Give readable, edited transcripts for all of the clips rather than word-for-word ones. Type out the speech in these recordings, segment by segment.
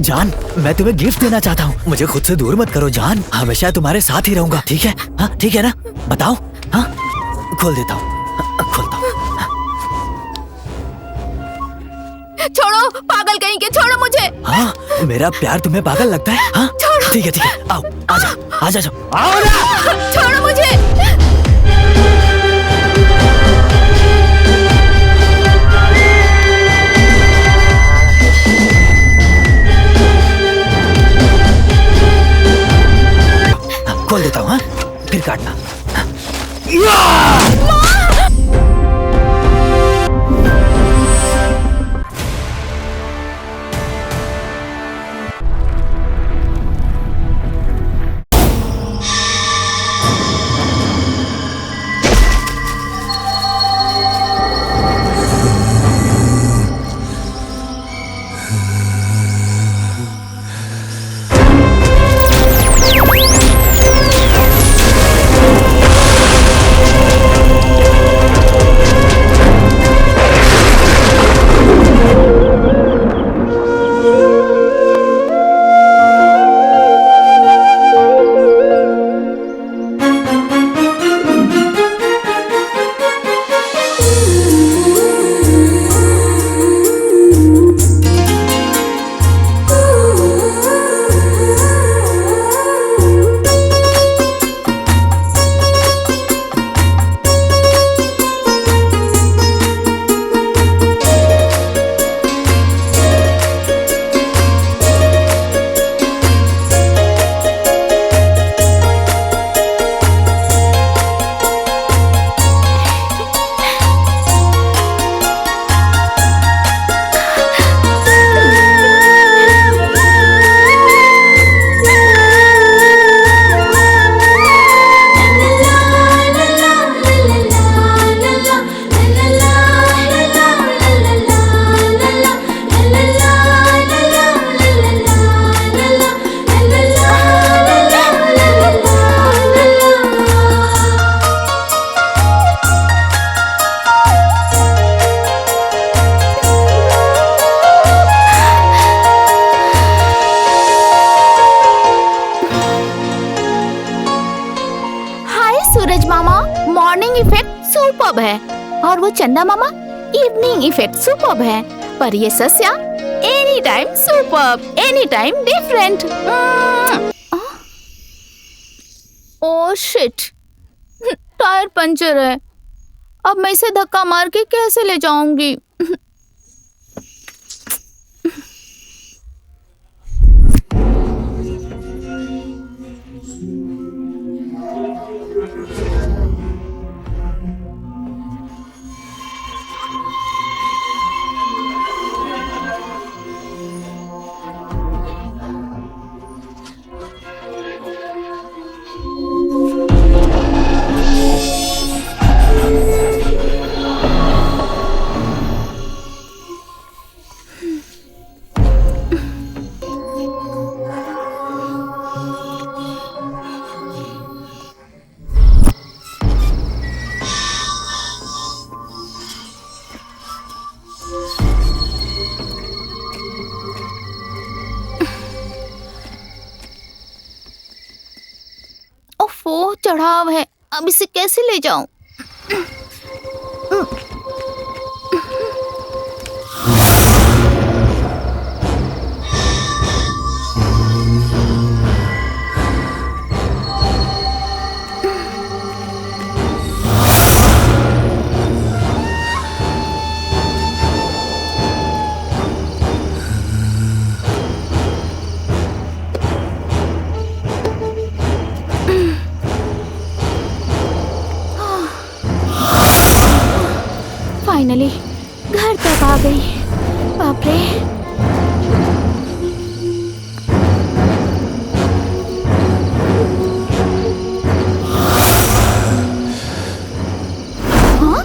जान, मैं तुम्हें गिफ्ट देना चाहता हूँ। मुझे खुद से दूर मत करो जान, हमेशा तुम्हारे साथ ही रहूंगा, ठीक है? हाँ ठीक है ना? बताओ। हाँ खोल देता हूँ, खोलता हूँ। छोड़ो, पागल कहीं के, छोड़ो मुझे। हाँ मेरा प्यार तुम्हें पागल लगता है? हाँ ठीक है, आओ आ जाओ आओ ना। छोड़ो मुझे। खोल देता हूँ, हाँ फिर काटना। सुपर्ब है और वो चंदा मामा इवनिंग इफेक्ट सुपर्ब है, पर ये सस्या any time superb, any time different. Oh shit, tyre puncture है। अब मैं इसे धक्का मार के कैसे ले जाऊंगी? ओफो, चढ़ाव है, अब इसे कैसे ले जाऊं? फाइनली घर तक आ गई। बाप रे, हाँ?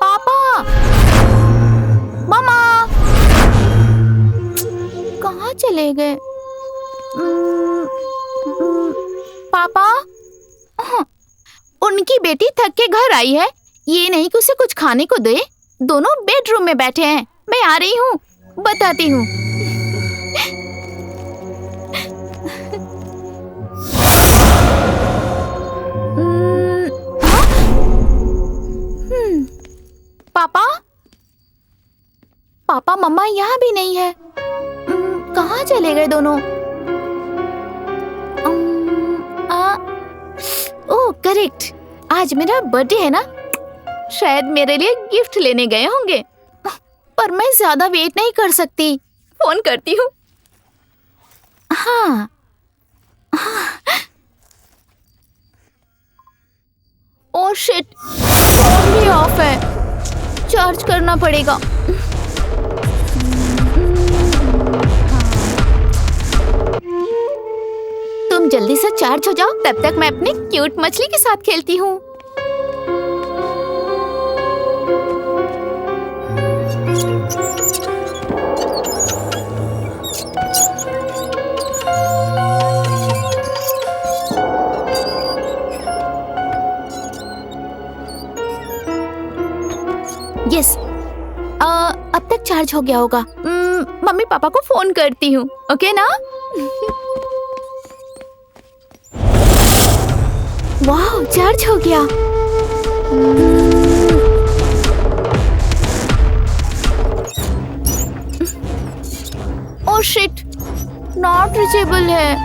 पापा, पापा, उनकी बेटी थक के घर आई है, ये नहीं कि उसे कुछ खाने को दे। दोनों बेडरूम में बैठे हैं। मैं आ रही हूँ, बताती हूँ। पापा, पापा मम्मा यहाँ भी नहीं है। कहाँ चले गए दोनों? ओह करेक्ट, आज मेरा बर्थडे है ना, शायद मेरे लिए गिफ्ट लेने गए होंगे। पर मैं ज्यादा वेट नहीं कर सकती, फोन करती हूँ। हाँ, ओह शिट, फोन भी ऑफ है, चार्ज करना पड़ेगा। तुम जल्दी से चार्ज हो जाओ, तब तक मैं अपनी क्यूट मछली के साथ खेलती हूँ। यस, अब तक चार्ज हो गया होगा। मम्मी पापा को फोन करती हूँ, ओके ना? वाह, चार्ज हो गया। ओह शिट, नॉट रीचेबल है।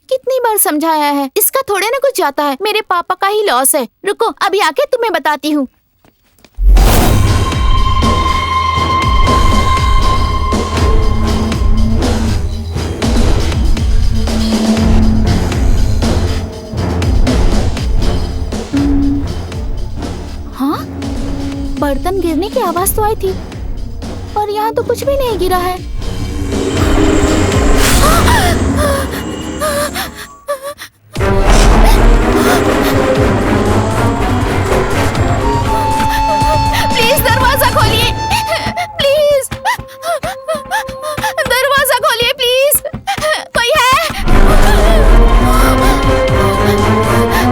कितनी बार समझाया है, इसका थोड़े ना कुछ जाता है। मेरे पापा का ही लॉस है। रुको, अभी आके तुम्हें बताती हूँ। हाँ, बर्तन गिरने की आवाज तो आई थी, पर यहाँ तो कुछ भी नहीं गिरा है। प्लीज दरवाजा खोलिए, प्लीज दरवाजा खोलिए, प्लीज। कोई है?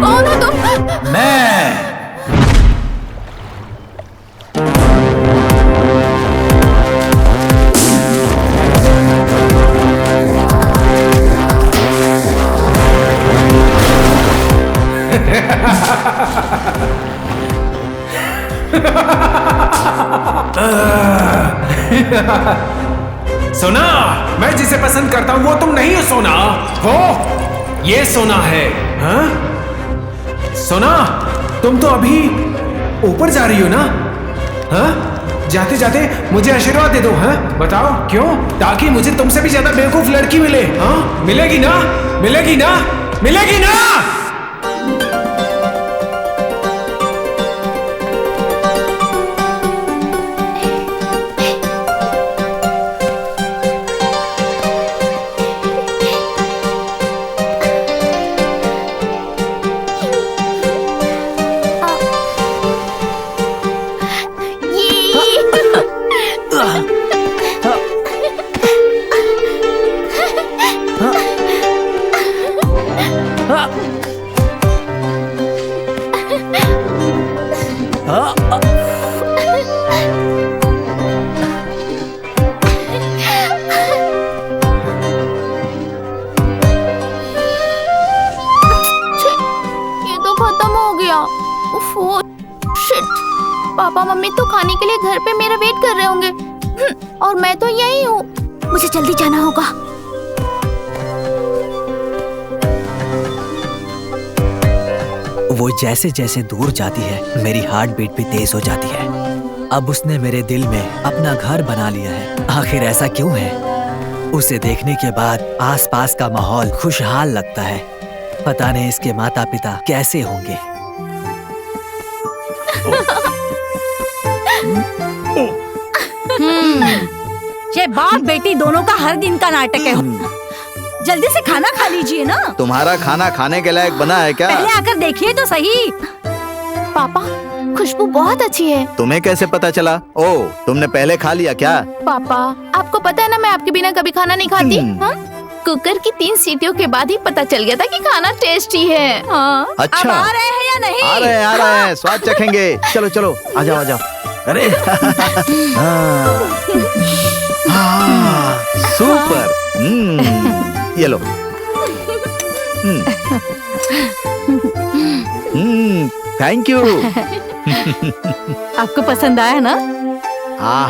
कौन हो तुम? मैं। सोना, मैं जिसे पसंद करता हूँ वो तुम नहीं हो सोना, वो ये सोना है। हाँ? सोना, तुम तो अभी ऊपर जा रही हो ना? हाँ? जाते जाते मुझे आशीर्वाद दे दो। हाँ? बताओ क्यों? ताकि मुझे तुमसे भी ज्यादा बेवकूफ लड़की मिले। हाँ? मिलेगी ना? मिलेगी ना? मिलेगी ना? पापा मम्मी तो खाने के लिए घर पे मेरा वेट कर रहे होंगे, और मैं तो यही हूँ। मुझे जल्दी जाना होगा। वो जैसे जैसे दूर जाती है, मेरी हार्ट बीट भी तेज हो जाती है। अब उसने मेरे दिल में अपना घर बना लिया है। आखिर ऐसा क्यों है? उसे देखने के बाद आसपास का माहौल खुशहाल लगता है। पता नहीं इसके माता पिता कैसे होंगे। ये बाप बेटी दोनों का हर दिन का नाटक है। जल्दी से खाना खा लीजिए ना। तुम्हारा खाना खाने के लायक बना है क्या? पहले आकर देखिए तो सही। पापा, खुशबू बहुत अच्छी है। तुम्हें कैसे पता चला? ओ, तुमने पहले खा लिया क्या? पापा, आपको पता है ना मैं आपके बिना कभी खाना नहीं खाती। हाँ? कुकर की 3 सीटियों के बाद ही पता चल गया था कि खाना टेस्टी है। हाँ। अच्छा, अब आ रहे हैं या नहीं? आ रहे हैं, स्वाद चखेंगे। चलो चलो, आ जाओ आ जाओ। अरे सुपर। ये लो। Thank you. आपको पसंद आया ना? हाँ।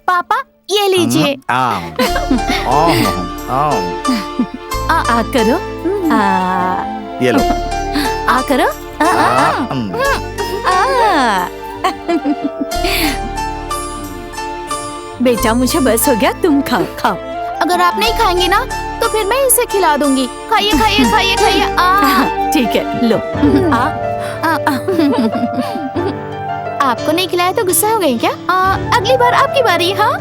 पापा ये लीजिए। आ करो। ये लो। आ करो। बेटा मुझे बस हो गया, तुम खाओ खाओ। अगर आप नहीं खाएंगे ना तो फिर मैं इसे खिला दूंगी। खाइए खाइए खाइए खाइए। ठीक है, लो। आपको नहीं खिलाया तो गुस्सा हो गई क्या? अगली बार आपकी बारी। हाँ।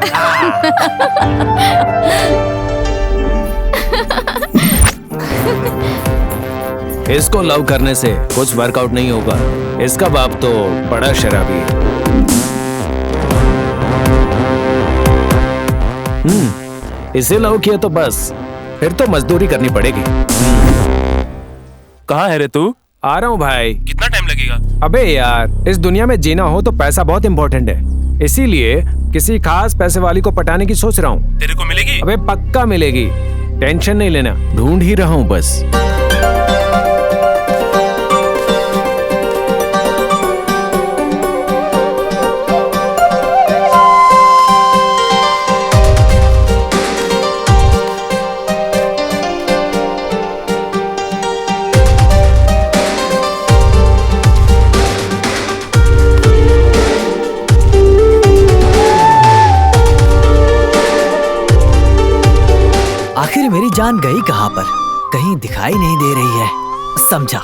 इसको लव करने से कुछ वर्कआउट नहीं होगा। इसका बाप तो बड़ा शराबी है। इसे लव किया तो बस फिर तो मजदूरी करनी पड़ेगी। कहाँ है रे तू? आ रहा हूँ भाई। कितना टाइम लगेगा? अबे यार, इस दुनिया में जीना हो तो पैसा बहुत इम्पोर्टेंट है, इसीलिए किसी खास पैसे वाली को पटाने की सोच रहा हूँ। तेरे को मिलेगी? अबे पक्का मिलेगी, टेंशन नहीं लेना, ढूंढ ही रहा हूँ बस। आखिर मेरी जान गई कहाँ पर? कहीं दिखाई नहीं दे रही है। समझा,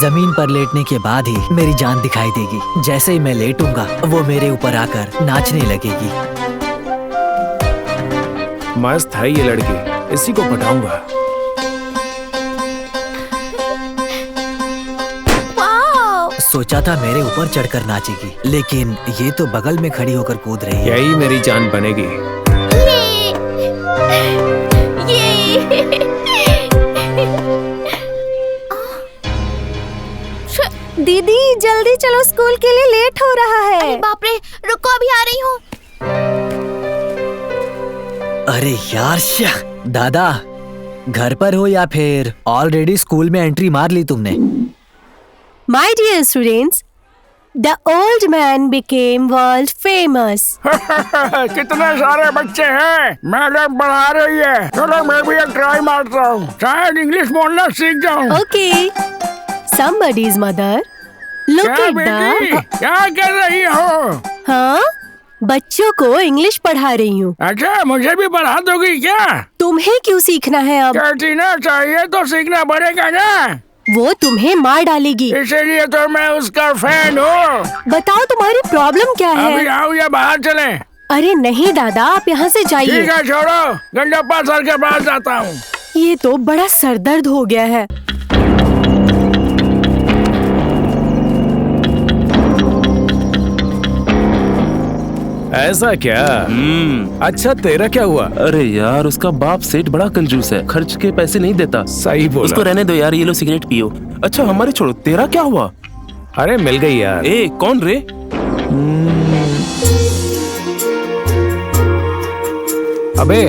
जमीन पर लेटने के बाद ही मेरी जान दिखाई देगी। जैसे ही मैं लेटूंगा वो मेरे ऊपर आकर नाचने लगेगी। मस्त है ये लड़की, इसी को पटाऊंगा। सोचा था मेरे ऊपर चढ़कर नाचेगी, लेकिन ये तो बगल में खड़ी होकर कूद रही है। यही मेरी जान बनेगी। दीदी जल्दी चलो, स्कूल के लिए लेट हो रहा है। अरे बाप रे, रुको अभी आ रही हूँ। अरे यार दादा, घर पर हो या फिर ऑलरेडी स्कूल में एंट्री मार ली तुमने? My dear students, the old man became world famous. कितने सारे बच्चे हैं, मैडम पढ़ा रही है। चलो मैं भी एक ट्राई मारता हूँ, शायद इंग्लिश बोलना सीख जाऊँ। Okay, somebody's mother. Look क्या at बेटी, the. क्या कर रही हो? हाँ, बच्चों को इंग्लिश पढ़ा रही हूँ। अच्छा, मुझे भी पढ़ा दोगी क्या? तुम्हें क्यों सीखना है अब? कहती ना चाहिए तो सीखना पड़ेगा ना। वो तुम्हें मार डालेगी। इसीलिए तो मैं उसका फैन हूँ। बताओ तुम्हारी प्रॉब्लम क्या अभी है? आओ या बाहर चले? अरे नहीं दादा, आप यहाँ से जाइए। ठीक है, छोड़ो, गंडप्पा सर के पास जाता हूँ। ये तो बड़ा सरदर्द हो गया है। ऐसा क्या? अच्छा, तेरा क्या हुआ? अरे यार, उसका बाप सेठ बड़ा कंजूस है, खर्च के पैसे नहीं देता। सही बोला। उसको रहने दो यार, ये लो सिगरेट पियो। अच्छा हमारी छोड़ो, तेरा क्या हुआ? अरे मिल गई यार। ए कौन रे? अबे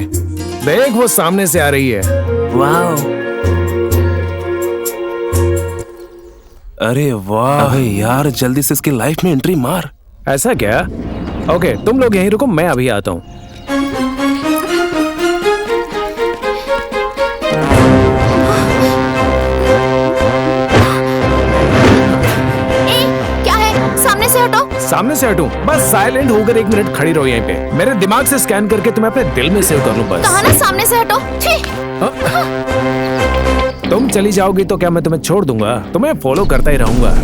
देख, वो सामने से आ रही है। वाह, अरे वाह। अबे यार, जल्दी से इसकी लाइफ में एंट्री मार। ऐसा क्या? ओके, तुम लोग यहीं रुको, मैं अभी आता हूँ। क्या है? सामने से हटो। सामने से हटूं? बस साइलेंट होकर 1 मिनट खड़ी रहो यहीं पे। मेरे दिमाग से स्कैन करके तुम्हें अपने दिल में सेव कर लूं बस। कहा ना सामने से हटो। छी। तुम चली जाओगी तो क्या मैं तुम्हें छोड़ दूंगा? तुम्हें फॉलो करता ही रहूंगा।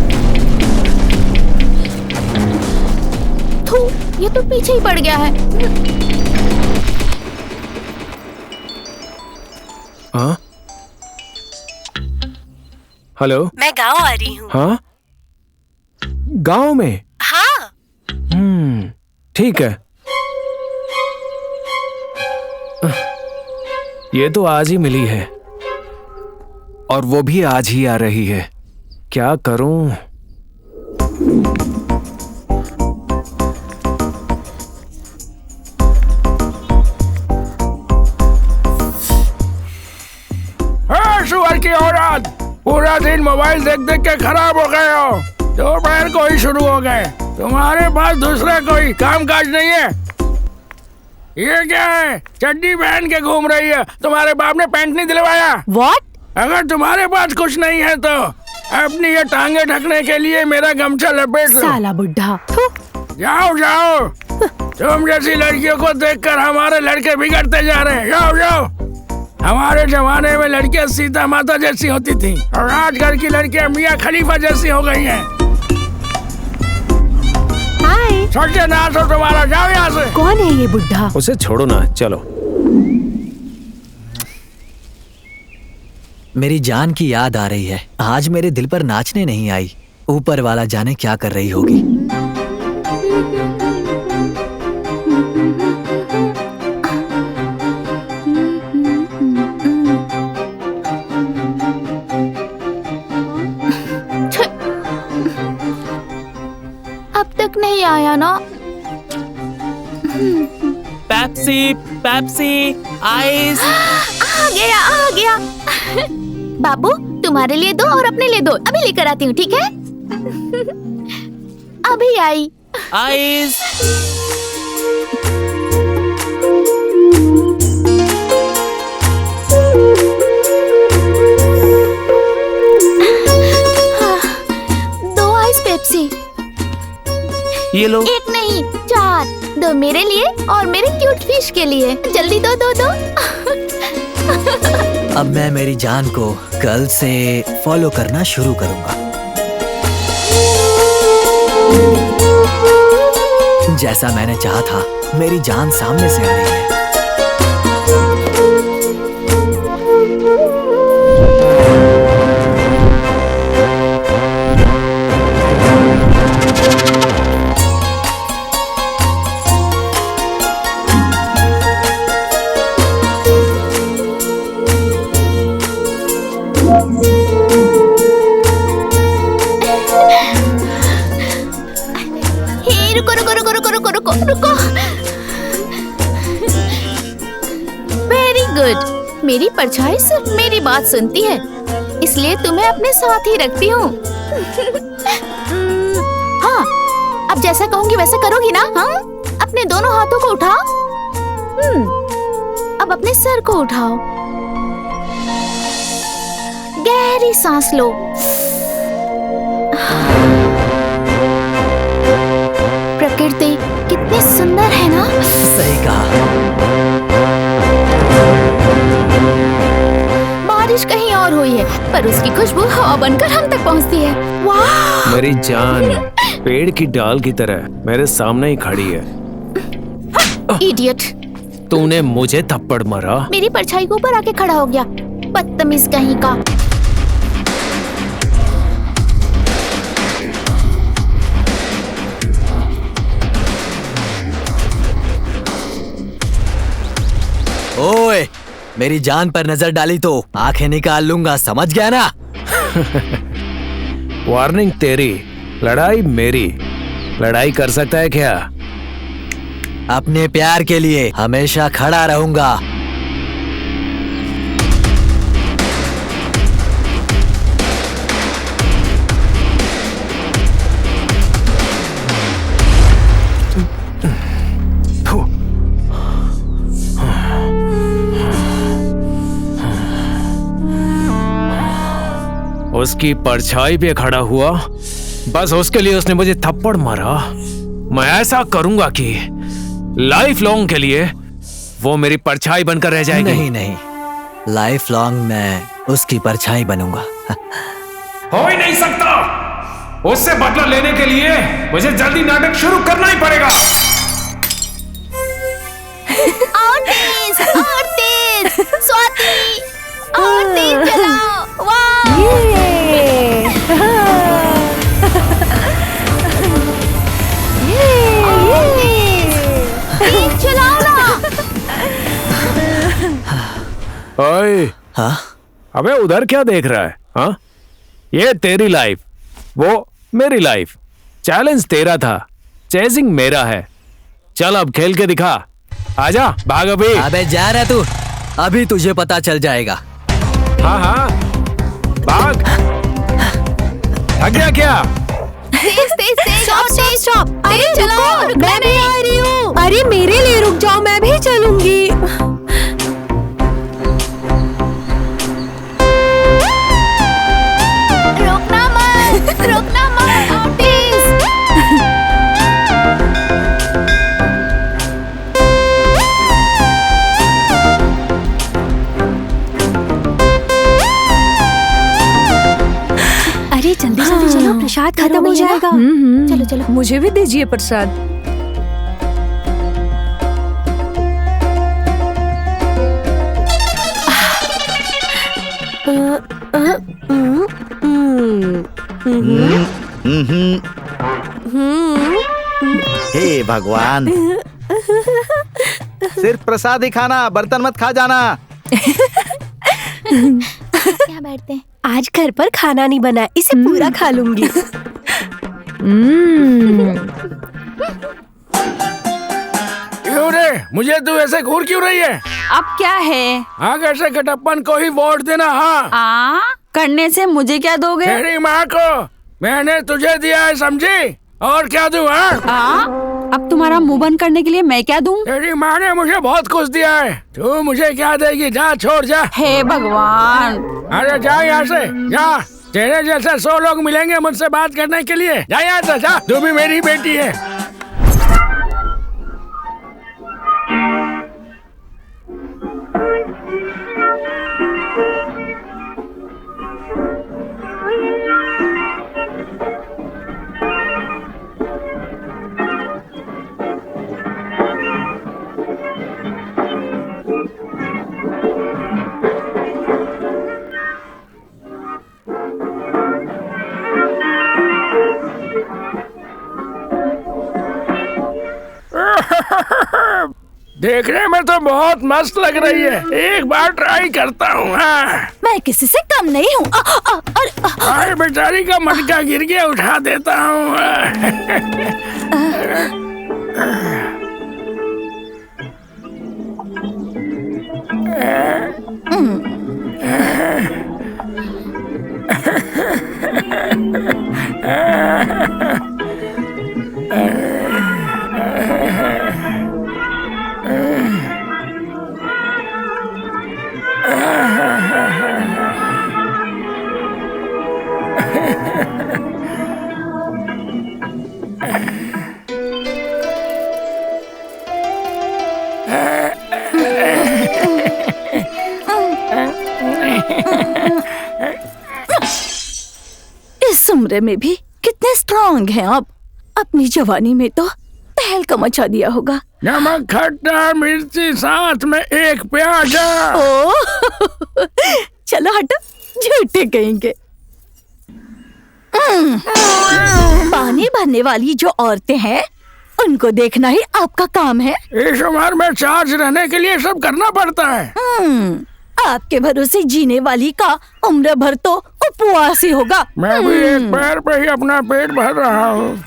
ये तो पीछे ही पड़ गया है। हाँ? हेलो। मैं गांव आ रही हूँ। हाँ, गांव में? हाँ। ठीक है। ये तो आज ही मिली है और वो भी आज ही आ रही है। क्या करूं? सुअर की औरत, पूरा दिन मोबाइल देख देख के खराब हो गए हो। दोपहर को ही शुरू हो गए। तुम्हारे पास दूसरा कोई काम काज नहीं है? ये क्या है? चड्डी पहन के घूम रही है। तुम्हारे बाप ने पैंट नहीं दिलवाया? What? अगर तुम्हारे पास कुछ नहीं है तो अपनी ये टांगे ढकने के लिए मेरा गमछा लपेट लो। साला बुढ़ा। जाओ जाओ। तुम जैसी लड़कियों को देखकर हमारे लड़के बिगड़ते जा रहे हैं। जाओ जाओ। हमारे जमाने में लड़कियां सीता माता जैसी होती थी और आजकल की लड़कियां मियाँ खलीफा जैसी हो गई हैं। हाय। सत्यानाश हो तुम्हारा। जाओ यहाँ से। कौन है ये बुढ़ा? उसे छोड़ो ना, चलो। मेरी जान की याद आ रही है। आज मेरे दिल पर नाचने नहीं आई। ऊपर वाला जाने क्या कर रही होगी। अब तक नहीं आया ना। Pepsi, Pepsi, ice. आ गया। बाबू, तुम्हारे लिए दो और अपने लिए दो। अभी लेकर आती हूँ, ठीक है? अभी आई। आइस। दो आइस पेप्सी। ये लो। एक नहीं, 4। दो मेरे लिए और मेरे क्यूट फिश के लिए। जल्दी दो। अब मैं मेरी जान को कल से फॉलो करना शुरू करूंगा। जैसा मैंने चाहा था, मेरी जान सामने से आ रही है। रुको। Very good. मेरी परछाई सिर्फ मेरी बात सुनती है, इसलिए तुम्हें अपने साथ ही रखती हूँ। हाँ, अब जैसा कहूँगी वैसा करोगी ना? हाँ, अपने दोनों हाथों को उठाओ। अब अपने सर को उठाओ। गहरी सांस लो। प्रकृति कितनी सुंदर है ना? सही कहा। बारिश कहीं और हुई है, पर उसकी खुशबू हवा बनकर हम तक पहुंचती है। वाह! मेरी जान पेड़ की डाल की तरह मेरे सामने ही खड़ी है। इडियट! तूने मुझे थप्पड़ मारा। मेरी परछाई के ऊपर आके खड़ा हो गया, बदतमीज कहीं का। ओए, मेरी जान पर नजर डाली तो आंखें निकाल लूंगा, समझ गया ना? वार्निंग तेरी, लड़ाई मेरी। लड़ाई कर सकता है क्या? अपने प्यार के लिए हमेशा खड़ा रहूंगा। उसकी परछाई पे खड़ा हुआ, बस उसके लिए उसने मुझे थप्पड़ मारा। मैं ऐसा करूंगा कि लाइफ लॉन्ग के लिए वो मेरी परछाई बनकर रह जाएगी। नहीं, लाइफ लॉन्ग मैं उसकी परछाई बनूंगा। हो ही नहीं सकता। उससे बदला लेने के लिए मुझे जल्दी नाटक शुरू करना ही पड़ेगा। और तेज, स्वाति, और तेज चलाओ। वाह! ओए, हाँ? अबे उधर क्या देख रहा है? हाँ, ये तेरी लाइफ, वो मेरी लाइफ। चैलेंज तेरा था, चेजिंग मेरा है। चल अब खेल के दिखा। आजा, भाग अभी। अबे जा रहा तू, अभी तुझे पता चल जाएगा। हाँ हाँ, भाग। थक गया क्या? तेज तेज तेज स्टॉप। अरे तेज चलाओ, रुको, मैं भी आ रही हूँ। अरे मेरे लिए रुक जाओ, मैं भी चलूंगी। रोकना मत ऑटिस। अरे जल्दी जल्दी चलो, प्रसाद खत्म हो जाएगा। चलो चलो। मुझे भी दीजिए प्रसाद। हे भगवान, सिर्फ प्रसाद ही खाना, बर्तन मत खा जाना। यहाँ बैठते हैं। आज घर पर खाना नहीं बना, इसे पूरा खा लूंगी। क्यों रे, मुझे तू ऐसे घूर क्यों रही है? अब क्या है? हाँ, कैसे कटप्पन को ही वोट देना। हाँ, करने से मुझे क्या दोगे? तेरी माँ को मैंने तुझे दिया है, समझी? और क्या दूं? हाँ, अब तुम्हारा मुंह बंद करने के लिए मैं क्या दूं? तेरी माँ ने मुझे बहुत कुछ दिया है, तू मुझे क्या देगी? जा, छोड़ जा। हे भगवान। अरे जा यहाँ से, जा। तेरे जैसे 100 लोग मिलेंगे मुझसे बात करने के लिए। जा यहाँ से, जा। तू भी मेरी बेटी है। देखने में तो बहुत मस्त लग रही है, एक बार ट्राई करता हूँ। हाँ, मैं किसी से कम नहीं हूँ। अरे बेचारी का मटका गिर गया, उठा देता हूँ। इस उम्र में भी कितने स्ट्रांग हैं आप। अपनी जवानी में तो तहलका मचा दिया होगा। नमक, खट्टा, मिर्ची, साथ में एक प्याज। ओ चलो हटो, झूठे कहेंगे। पानी भरने वाली जो औरतें हैं उनको देखना ही आपका काम है। इस उम्र में चार्ज रहने के लिए सब करना पड़ता है। आपके भरोसे जीने वाली का उम्र भर तो उपवास ही होगा। मैं भी एक पैर पे ही अपना पेट भर रहा हूँ।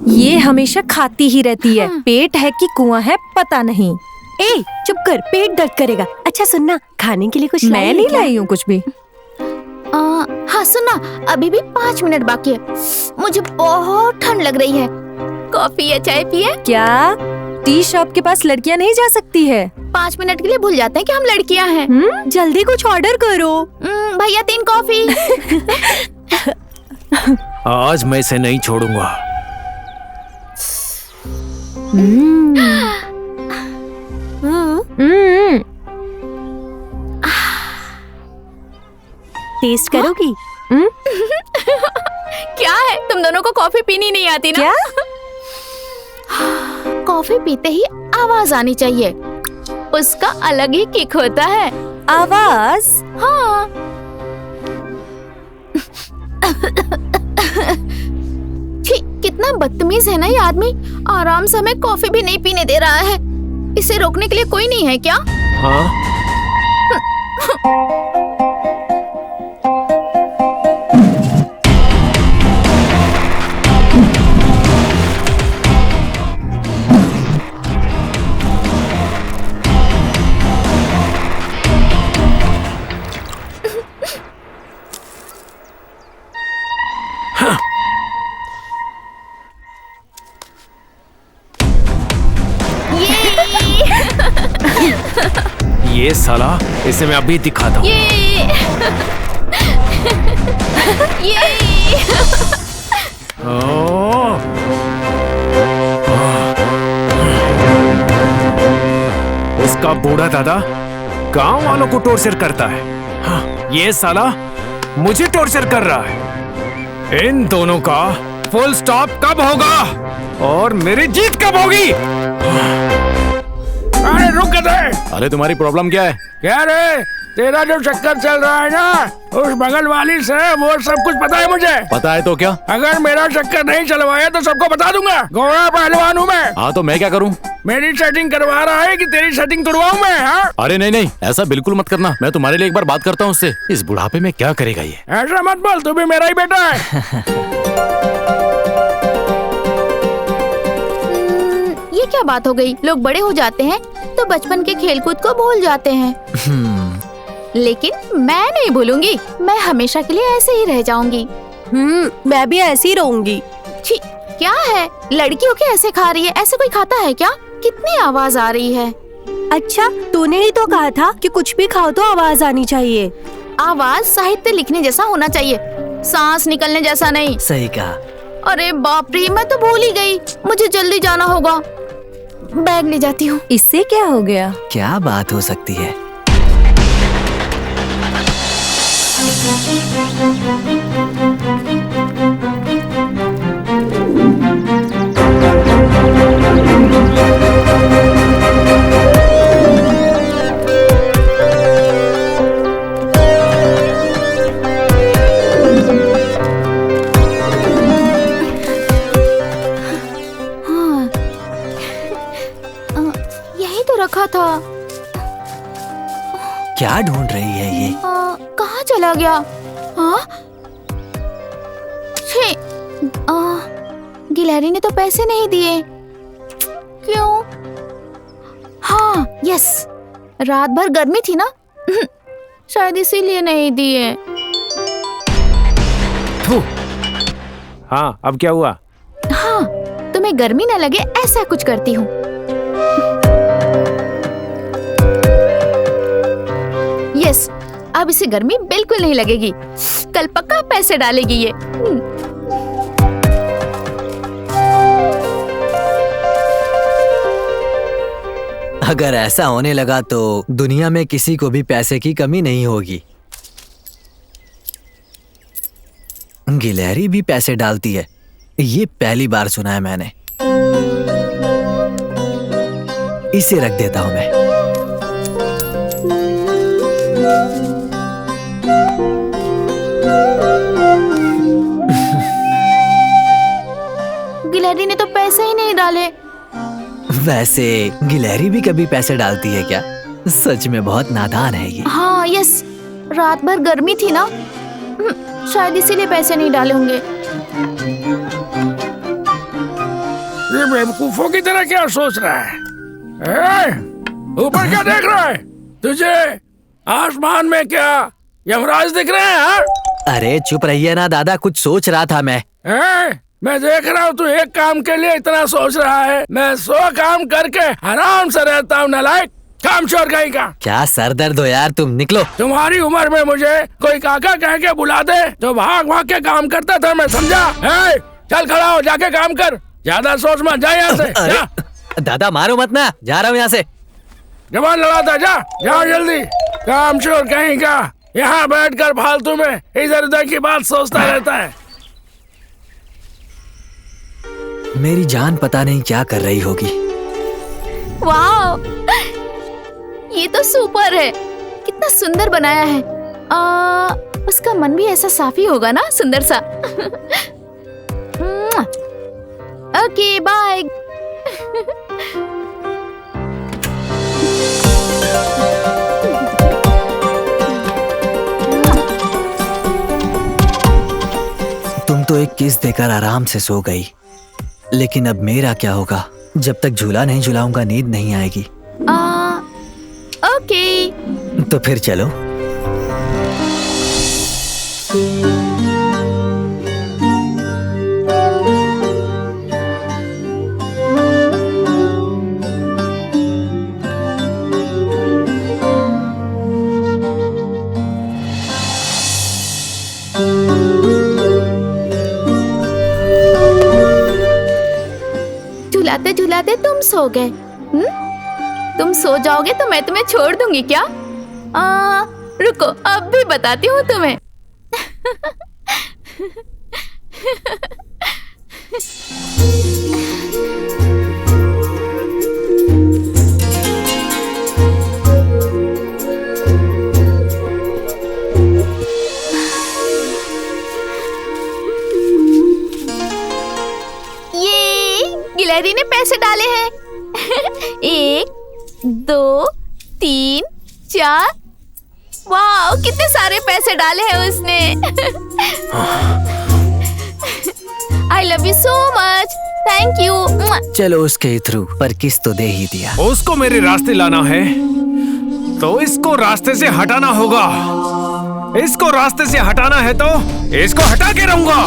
ये हमेशा खाती ही रहती है। पेट है कि कुआं है पता नहीं। ए चुप कर, पेट दर्द करेगा। अच्छा सुनना, खाने के लिए कुछ मैं नहीं लाई हूँ कुछ भी। हाँ सुनना, अभी भी 5 मिनट बाकी है। मुझे बहुत ठंड लग रही है। कॉफी या चाय पिए? क्या टी शॉप के पास लड़कियां नहीं जा सकती है? 5 मिनट के लिए भूल जाते हैं कि हम लड़कियां हैं। जल्दी कुछ ऑर्डर करो। भैया 3 कॉफी। आज मैं इसे नहीं छोड़ूंगा। टेस्ट करोगी? क्या है, तुम दोनों को कॉफी पीनी नहीं आती ना? क्या? कॉफी पीते ही आवाज आनी चाहिए, उसका अलग ही किक होता है। आवाज? हाँ। छी, कितना बदतमीज है ना ये आदमी। आराम से हमें कॉफी भी नहीं पीने दे रहा है। इसे रोकने के लिए कोई नहीं है क्या? हाँ? ये साला, इसे मैं अभी दिखाता हूँ। उसका बूढ़ा दादा गांव वालों को टॉर्चर करता है। हाँ, ये साला मुझे टॉर्चर कर रहा है। इन दोनों का फुल स्टॉप कब होगा और मेरी जीत कब होगी? अरे रुक दे। अरे तुम्हारी प्रॉब्लम क्या है? क्या रे, तेरा जो चक्कर चल रहा है ना उस बगल वाली से, वो सब कुछ पता है मुझे। पता है तो क्या? अगर मेरा चक्कर नहीं चलवाया तो सबको बता दूंगा। घोड़ा पहलवान हूँ मैं। हाँ तो मैं क्या करूँ? मेरी सेटिंग करवा रहा है कि तेरी सेटिंग तुड़वाऊं मैं? हाँ? अरे नहीं नहीं, ऐसा बिल्कुल मत करना। मैं तुम्हारे लिए एक बार बात करता हूँ उससे। इस बुढ़ापे में क्या करेगा ये? ऐसा मत बोल, तू भी मेरा ही बेटा है। ये क्या बात हो गई? लोग बड़े हो जाते हैं तो बचपन के खेलकूद को भूल जाते हैं। लेकिन मैं नहीं भूलूंगी। मैं हमेशा के लिए ऐसे ही रह जाऊंगी। मैं भी ऐसी ही रहूंगी। छी, क्या है? लड़कियों के ऐसे खा रही है? ऐसे कोई खाता है क्या? कितनी आवाज आ रही है। अच्छा, तूने ही तो कहा था कि कुछ भी खाओ तो आवाज आनी चाहिए। आवाज साहित्य लिखने जैसा होना चाहिए, सांस निकलने जैसा नहीं। सही कहा। अरे बाप रे, मैं तो भूल ही गई। मुझे जल्दी जाना होगा। बैग ले जाती हूँ। इससे क्या हो गया? क्या बात हो सकती है? यही तो रखा था। क्या ढूंढ रही है ये? कहाँ चला गया? हाँ? छे, गिलहरी ने तो पैसे नहीं दिए। क्यों? हाँ, यस, रात भर गर्मी थी ना, शायद इसीलिए नहीं दिए। हाँ, अब क्या हुआ? हाँ, तुम्हें गर्मी न लगे ऐसा कुछ करती हूँ। यस, अब इसे गर्मी बिल्कुल नहीं लगेगी। कल पक्का पैसे डालेगी ये। अगर ऐसा होने लगा तो दुनिया में किसी को भी पैसे की कमी नहीं होगी। गिलहरी भी पैसे डालती है, ये पहली बार सुना है मैंने। इसे रख देता हूं मैं। गिलहरी ने तो पैसे ही नहीं डाले। वैसे गिलहरी भी कभी पैसे डालती है क्या? सच में बहुत नादान है ये। हाँ, यस, रात भर गर्मी थी ना, शायद इसीलिए पैसे नहीं डाले होंगे। ये बेवकूफों की तरह क्या सोच रहा है? ऊपर क्या देख रहा है? तुझे आसमान में क्या यमराज दिख रहे हैं? हाँ? अरे चुप रहिए ना दादा, कुछ सोच रहा था मैं। मैं देख रहा हूँ तू एक काम के लिए इतना सोच रहा है। मैं 100 काम करके आराम से रहता हूँ। नालायक, काम चोर कहीं का। क्या सर दर्द हो यार, तुम निकलो। तुम्हारी उम्र में मुझे कोई काका कह के बुला दे तो भाग भाग के काम करता था मैं, समझा? चल खड़ा हो, जाके काम कर। ज्यादा सोच मत, जा यहाँ से। अरे दादा मारो मत ना, जा रहा हूँ यहाँ से। जवान लड़ाता, जा जाओ जल्दी। काम चोर कहीं का, यहाँ बैठकर फालतू में इधर उधर की बात सोचता रहता है। मेरी जान पता नहीं क्या कर रही होगी। वाह, ये तो सुपर है। कितना सुंदर बनाया है। उसका मन भी ऐसा साफ ही होगा ना, सुंदर सा। Okay bye. तुम तो एक किस देकर आराम से सो गई, लेकिन अब मेरा क्या होगा? जब तक झूला नहीं झुलाऊंगा नींद नहीं आएगी। ओके। तो फिर चलो। झुलाते झुलाते तुम सो गए। तुम सो जाओगे तो मैं तुम्हें छोड़ दूंगी क्या? रुको, अब भी बताती हूँ तुम्हें। गिलहरी ने पैसे डाले हैं। 1, 2, 3, 4। वाह, कितने सारे पैसे डाले हैं उसने। I love you so much. Thank you. चलो उसके थ्रू, पर किस तो दे ही दिया। उसको मेरे रास्ते लाना है तो इसको रास्ते से हटाना होगा। इसको रास्ते से हटाना है तो इसको हटा के रहूंगा।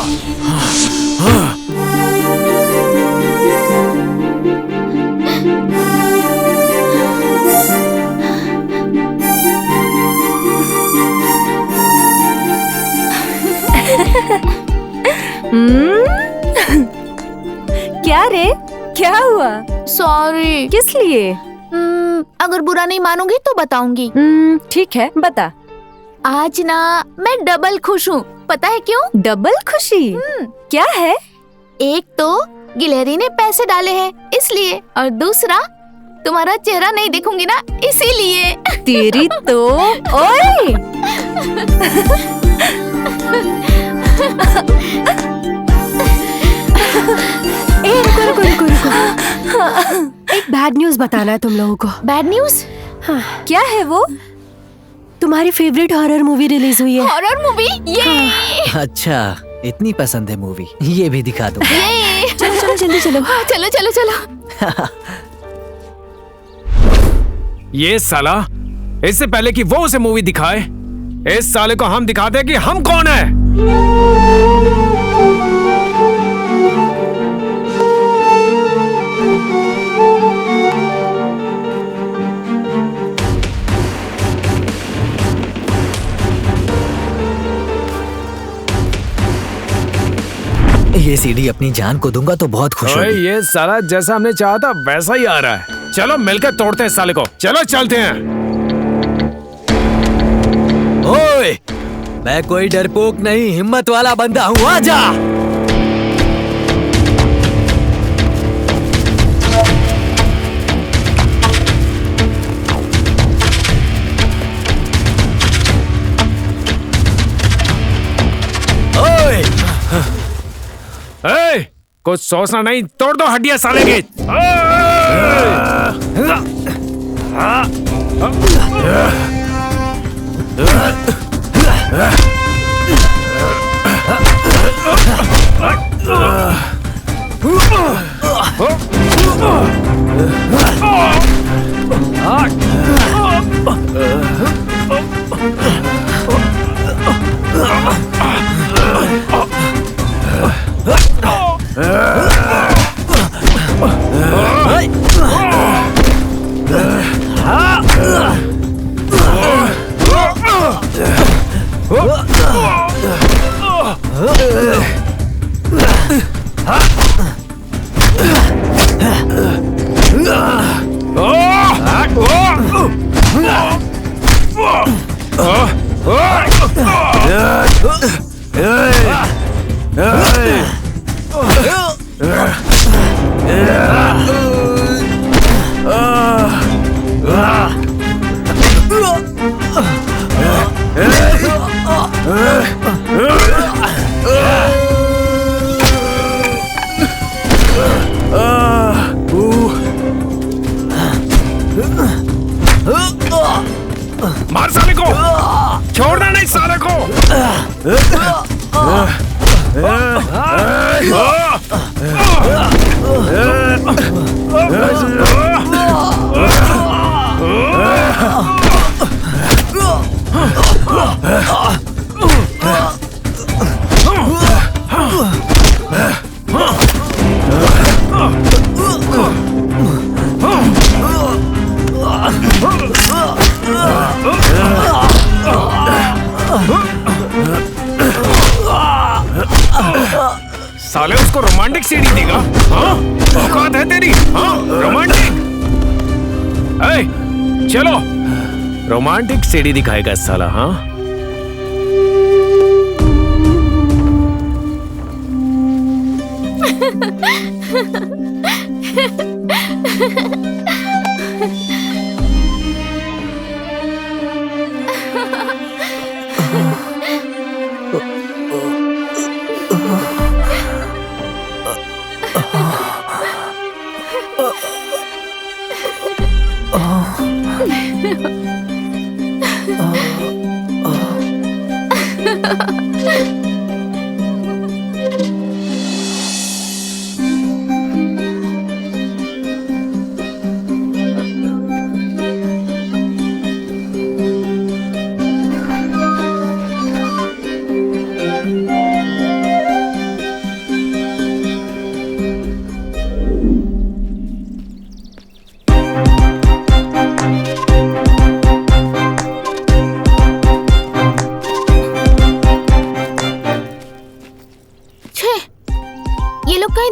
क्या रे, क्या हुआ? सॉरी। किस लिए? अगर बुरा नहीं मानोगी तो बताऊंगी। ठीक है, बता। आज ना मैं डबल खुश हूँ। पता है क्यों? डबल खुशी? क्या है? एक तो गिलहरी ने पैसे डाले हैं इसलिए, और दूसरा तुम्हारा चेहरा नहीं देखूंगी ना इसीलिए। तेरी तो ओए। रुको। एक बैड न्यूज बताना है तुम लोगों को। Bad news? हाँ। क्या है वो? तुम्हारी फेवरेट हॉरर मूवी रिलीज हुई है। Horror movie? ये अच्छा, इतनी पसंद है मूवी, ये भी दिखा दो। चलो जल्दी चलो। चलो। ये साला, इससे पहले कि वो उसे मूवी दिखाए, इस साले को हम दिखाते हैं कि हम कौन है। ये सीडी अपनी जान को दूंगा तो बहुत खुश होगी। ये साला जैसा हमने चाहा था वैसा ही आ रहा है। चलो मिलकर तोड़ते हैं इस साले को। चलो चलते हैं। ओए, मैं कोई डरपोक नहीं, हिम्मत वाला बंदा हूँ, आजा। कुछ सोचना नहीं, तोड़ दो हड्डियां साले की। साले उसको रोमांटिक सीढ़ी देगा? हाँ? औकात है तेरी? हाँ? रोमांटिक? चलो रोमांटिक सीढ़ी दिखाएगा साला। हाँ?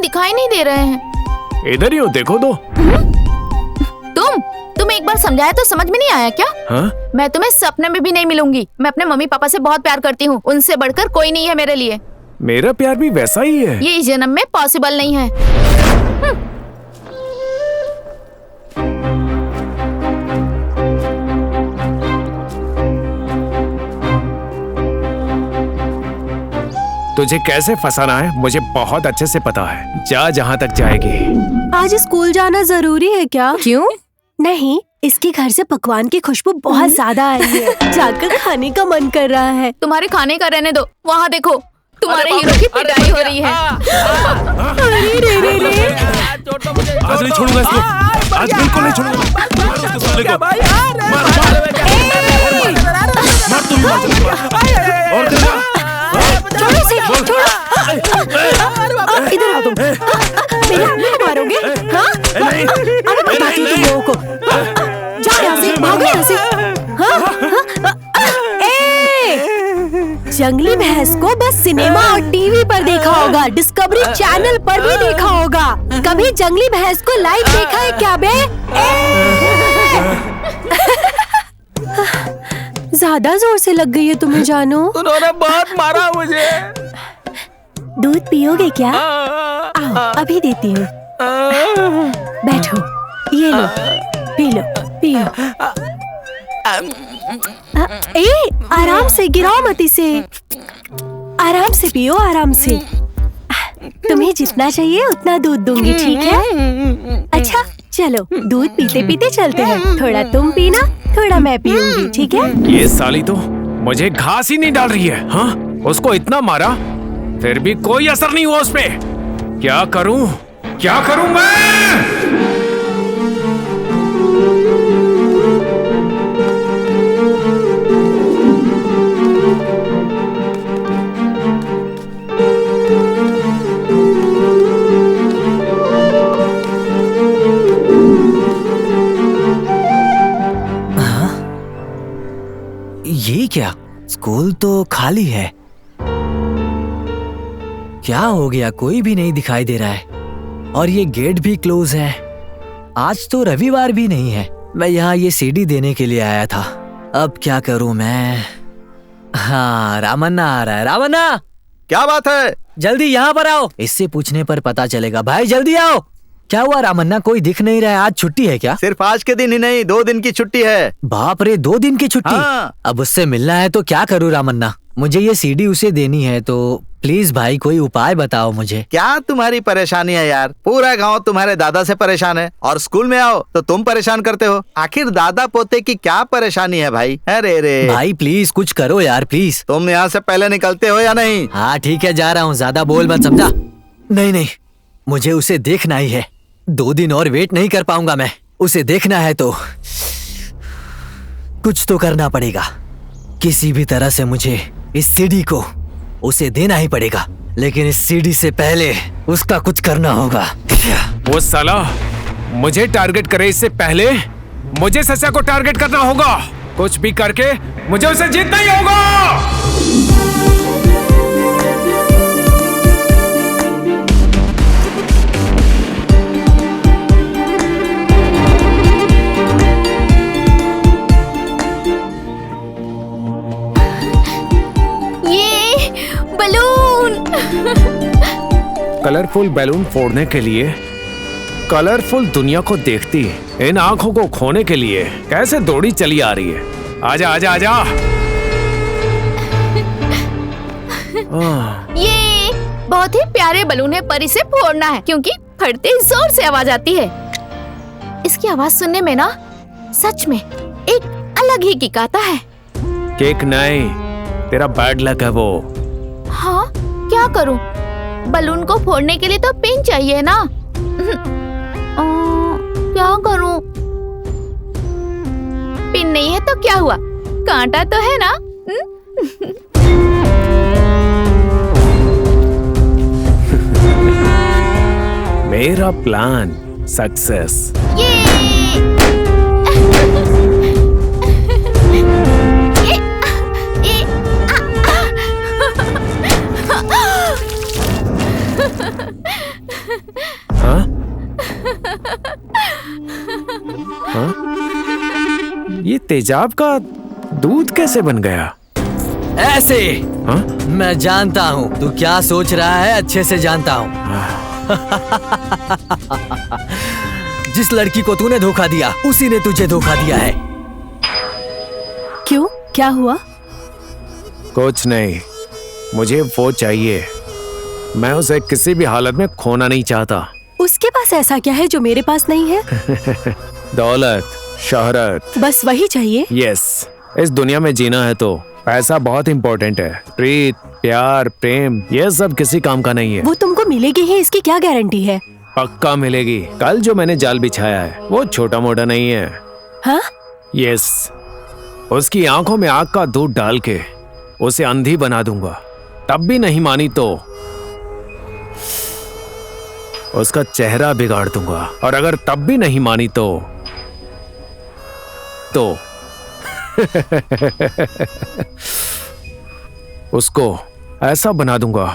दिखाई नहीं दे रहे हैं। इधर ही हो, देखो तो। तुम एक बार समझाया तो समझ में नहीं आया क्या? हाँ? मैं तुम्हें सपने में भी नहीं मिलूंगी। मैं अपने मम्मी पापा से बहुत प्यार करती हूँ, उनसे बढ़कर कोई नहीं है मेरे लिए। मेरा प्यार भी वैसा ही है। ये इस जन्म में पॉसिबल नहीं है। तुझे कैसे फंसाना है मुझे बहुत अच्छे से पता है। जा जहाँ तक जाएगी। आज स्कूल जाना जरूरी है क्या? क्यों? नहीं, इसके घर से पकवान की खुशबू बहुत ज्यादा आ रही है। जाकर खाने का मन कर रहा है। तुम्हारे खाने का रहने दो, वहाँ देखो तुम्हारे हीरो की पिटाई हो रही है। आज नहीं छोड़ूंगा इसको, आज बिल्कुल नहीं छोड़ूंगा। मार उसको साले को, मार तुम भी मार चल। और छोड़ो इसे, छोड़ो। इधर आओ तुम। मेरे हाथ मारोगे? हाँ? अब बताती हूँ तुम लोगों को। जाओ यहाँ से, भागो यहाँ से। जंगली भैंस को बस सिनेमा और टीवी पर देखा होगा, डिस्कवरी चैनल पर भी देखा होगा। कभी जंगली भैंस को लाइव देखा है क्या बे? ज्यादा जोर से लग गई है तुम्हें जानू। उन्होंने बहुत मारा मुझे। दूध पियोगे क्या? आओ, अभी देती हूँ। बैठो, ये लो, पी लो, पियो। आराम से, गिराओ मत इसे। आराम से पियो, आराम से। तुम्हें जितना चाहिए उतना दूध दूंगी, ठीक है? अच्छा चलो, दूध पीते पीते चलते हैं। थोड़ा तुम पीना, थोड़ा मैं पीऊंगी, ठीक है? ये साली तो मुझे घास ही नहीं डाल रही है। हाँ? उसको इतना मारा फिर भी कोई असर नहीं हुआ उसपे। क्या करूं? क्या करूं मैं? ये क्या? स्कूल तो खाली है। क्या हो गया? कोई भी नहीं दिखाई दे रहा है और ये गेट भी क्लोज है। आज तो रविवार भी नहीं है। मैं यहाँ ये सीडी देने के लिए आया था। अब क्या करूं मैं? हाँ, रामन्ना आ रहा है। रामन्ना, क्या बात है? जल्दी यहाँ पर आओ। इससे पूछने पर पता चलेगा। भाई जल्दी आओ। क्या हुआ रामन्ना, कोई दिख नहीं रहा है? आज छुट्टी है क्या? सिर्फ आज के दिन ही नहीं, 2 दिन की छुट्टी है। बाप रे, 2 दिन की छुट्टी? हाँ। अब उससे मिलना है तो क्या करूँ रामन्ना? मुझे ये सीडी उसे देनी है, तो प्लीज भाई कोई उपाय बताओ मुझे। क्या तुम्हारी परेशानी है यार? पूरा गांव तुम्हारे दादा से परेशान है और स्कूल में आओ तो तुम परेशान करते हो। आखिर दादा पोते की क्या परेशानी है भाई? अरे रे भाई प्लीज कुछ करो यार, प्लीज। तुम यहाँ से पहले निकलते हो या नहीं? हाँ ठीक है, जा रहा हूँ, ज्यादा बोल मत, समझा? नहीं, मुझे उसे देखना ही है। 2 दिन और वेट नहीं कर पाऊंगा मैं। उसे देखना है तो कुछ तो करना पड़ेगा। किसी भी तरह से मुझे इस सीडी को उसे देना ही पड़ेगा, लेकिन इस सीडी से पहले उसका कुछ करना होगा। वो साला मुझे टारगेट करे इससे पहले मुझे सचा को टारगेट करना होगा। कुछ भी करके मुझे उसे जीतना ही होगा। कलरफुल बैलून फोड़ने के लिए कलरफुल दुनिया को देखती इन आंखों को खोने के लिए कैसे दौड़ी चली आ रही है। आजा आजा आजा। ये बहुत ही प्यारे बलून है, पर इसे फोड़ना है क्योंकि फटते ही जोर से आवाज आती है। इसकी आवाज सुनने में ना सच में एक अलग ही किक आता है। केक नहीं, तेरा बैड लक है वो। हाँ, क्या करूं? बलून को फोड़ने के लिए तो पिन चाहिए ना। क्या करूं? पिन नहीं है तो क्या हुआ, कांटा तो है ना। मेरा प्लान सक्सेस। हाँ? हाँ? ये तेजाब का दूध कैसे बन गया? ऐसे। हाँ? मैं जानता हूँ तू क्या सोच रहा है, अच्छे से जानता हूँ। जिस लड़की को तूने धोखा दिया उसी ने तुझे धोखा दिया है। क्यों, क्या हुआ? कुछ नहीं, मुझे वो चाहिए। मैं उसे किसी भी हालत में खोना नहीं चाहता। उसके पास ऐसा क्या है जो मेरे पास नहीं है? दौलत, शोहरत, बस वही चाहिए। यस, इस दुनिया में जीना है तो पैसा बहुत इम्पोर्टेंट है। प्रीत, प्यार, प्रेम, ये सब किसी काम का नहीं है। वो तुमको मिलेगी ही, इसकी क्या गारंटी है? पक्का मिलेगी। कल जो मैंने जाल बिछाया है वो छोटा मोटा नहीं है। हाँ? यस, उसकी आंखों में आग का दूध डाल के उसे अंधी बना दूंगा। तब भी नहीं मानी तो उसका चेहरा बिगाड़ दूंगा, और अगर तब भी नहीं मानी तो उसको ऐसा बना दूंगा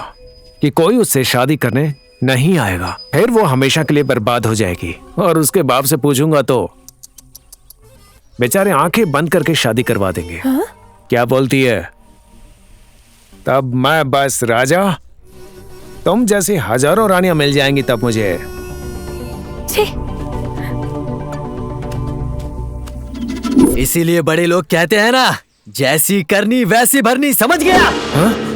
कि कोई उससे शादी करने नहीं आएगा। फिर वो हमेशा के लिए बर्बाद हो जाएगी। और उसके बाप से पूछूंगा तो बेचारे आंखें बंद करके शादी करवा देंगे। हाँ? क्या बोलती है? तब मैं बस राजा, तुम जैसी हजारों रानियां मिल जाएंगी तब मुझे। छी। इसीलिए बड़े लोग कहते हैं ना, जैसी करनी वैसी भरनी, समझ गया? हाँ?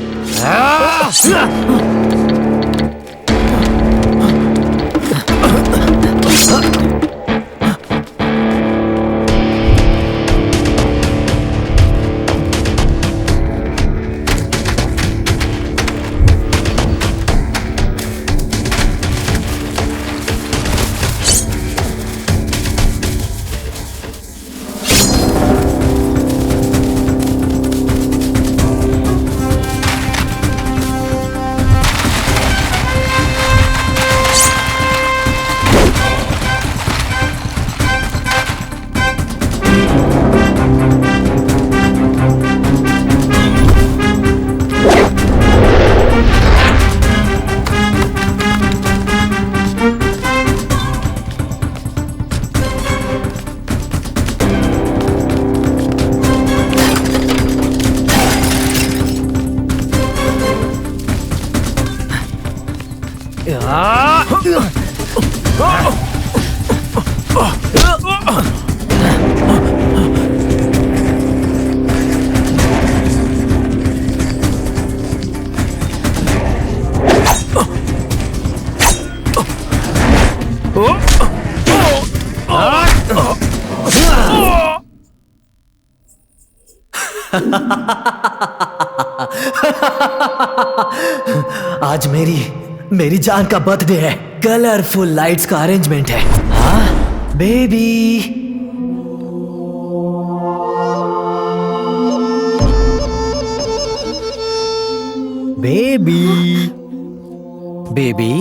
आज मेरी जान का बर्थडे है। कलरफुल लाइट्स का अरेंजमेंट है। हाँ बेबी। बेबी बेबी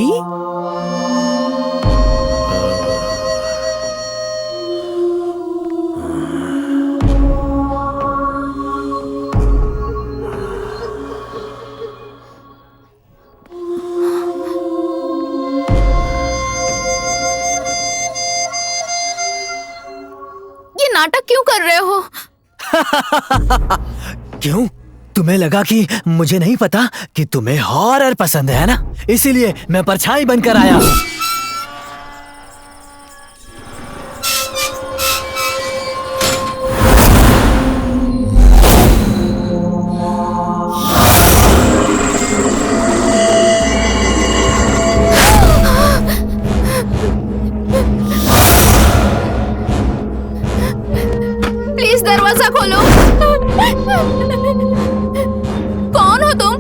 ये नाटक क्यों कर रहे हो? क्यों? तुम्हें लगा कि मुझे नहीं पता कि तुम्हें हॉरर पसंद है ना, इसीलिए मैं परछाई बनकर आया हूँ। प्लीज दरवाजा खोलो। कौन हो तुम?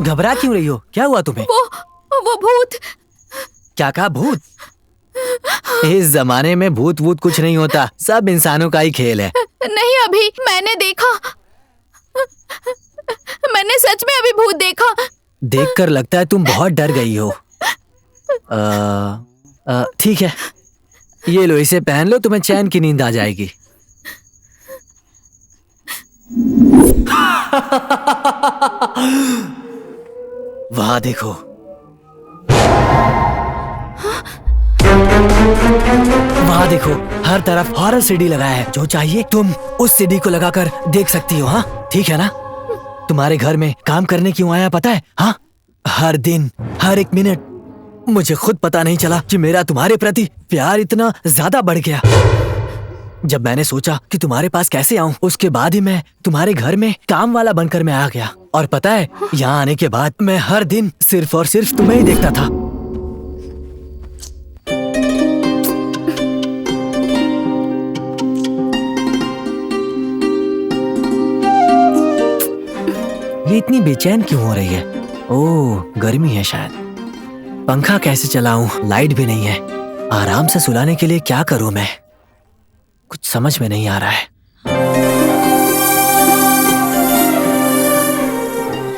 घबरा क्यों रही हो? क्या हुआ तुम्हें? वो भूत। क्या कहा? भूत? इस जमाने में भूत वूत कुछ नहीं होता, सब इंसानों का ही खेल है। नहीं, अभी मैंने देखा। मैंने सच में अभी भूत देखा। देखकर लगता है तुम बहुत डर गई हो। ठीक है, ये लो, इसे पहन लो, तुम्हें चैन की नींद आ जाएगी। वहां देखो। वहां देखो, हर तरफ हॉरर सीडी लगाया है। जो चाहिए तुम उस सीडी को लगाकर देख सकती हो। हाँ ठीक है ना? तुम्हारे घर में काम करने क्यों आया पता है? हाँ, हर दिन हर एक मिनट मुझे खुद पता नहीं चला कि मेरा तुम्हारे प्रति प्यार इतना ज्यादा बढ़ गया। जब मैंने सोचा कि तुम्हारे पास कैसे आऊं, उसके बाद ही मैं तुम्हारे घर में काम वाला बनकर मैं आ गया। और पता है, यहाँ आने के बाद मैं हर दिन सिर्फ और सिर्फ तुम्हें ही देखता था। ये इतनी बेचैन क्यों हो रही है? ओह, गर्मी है शायद। पंखा कैसे चलाऊं? लाइट भी नहीं है। आराम से सुलाने के लिए क्या करूं मैं? कुछ समझ में नहीं आ रहा है।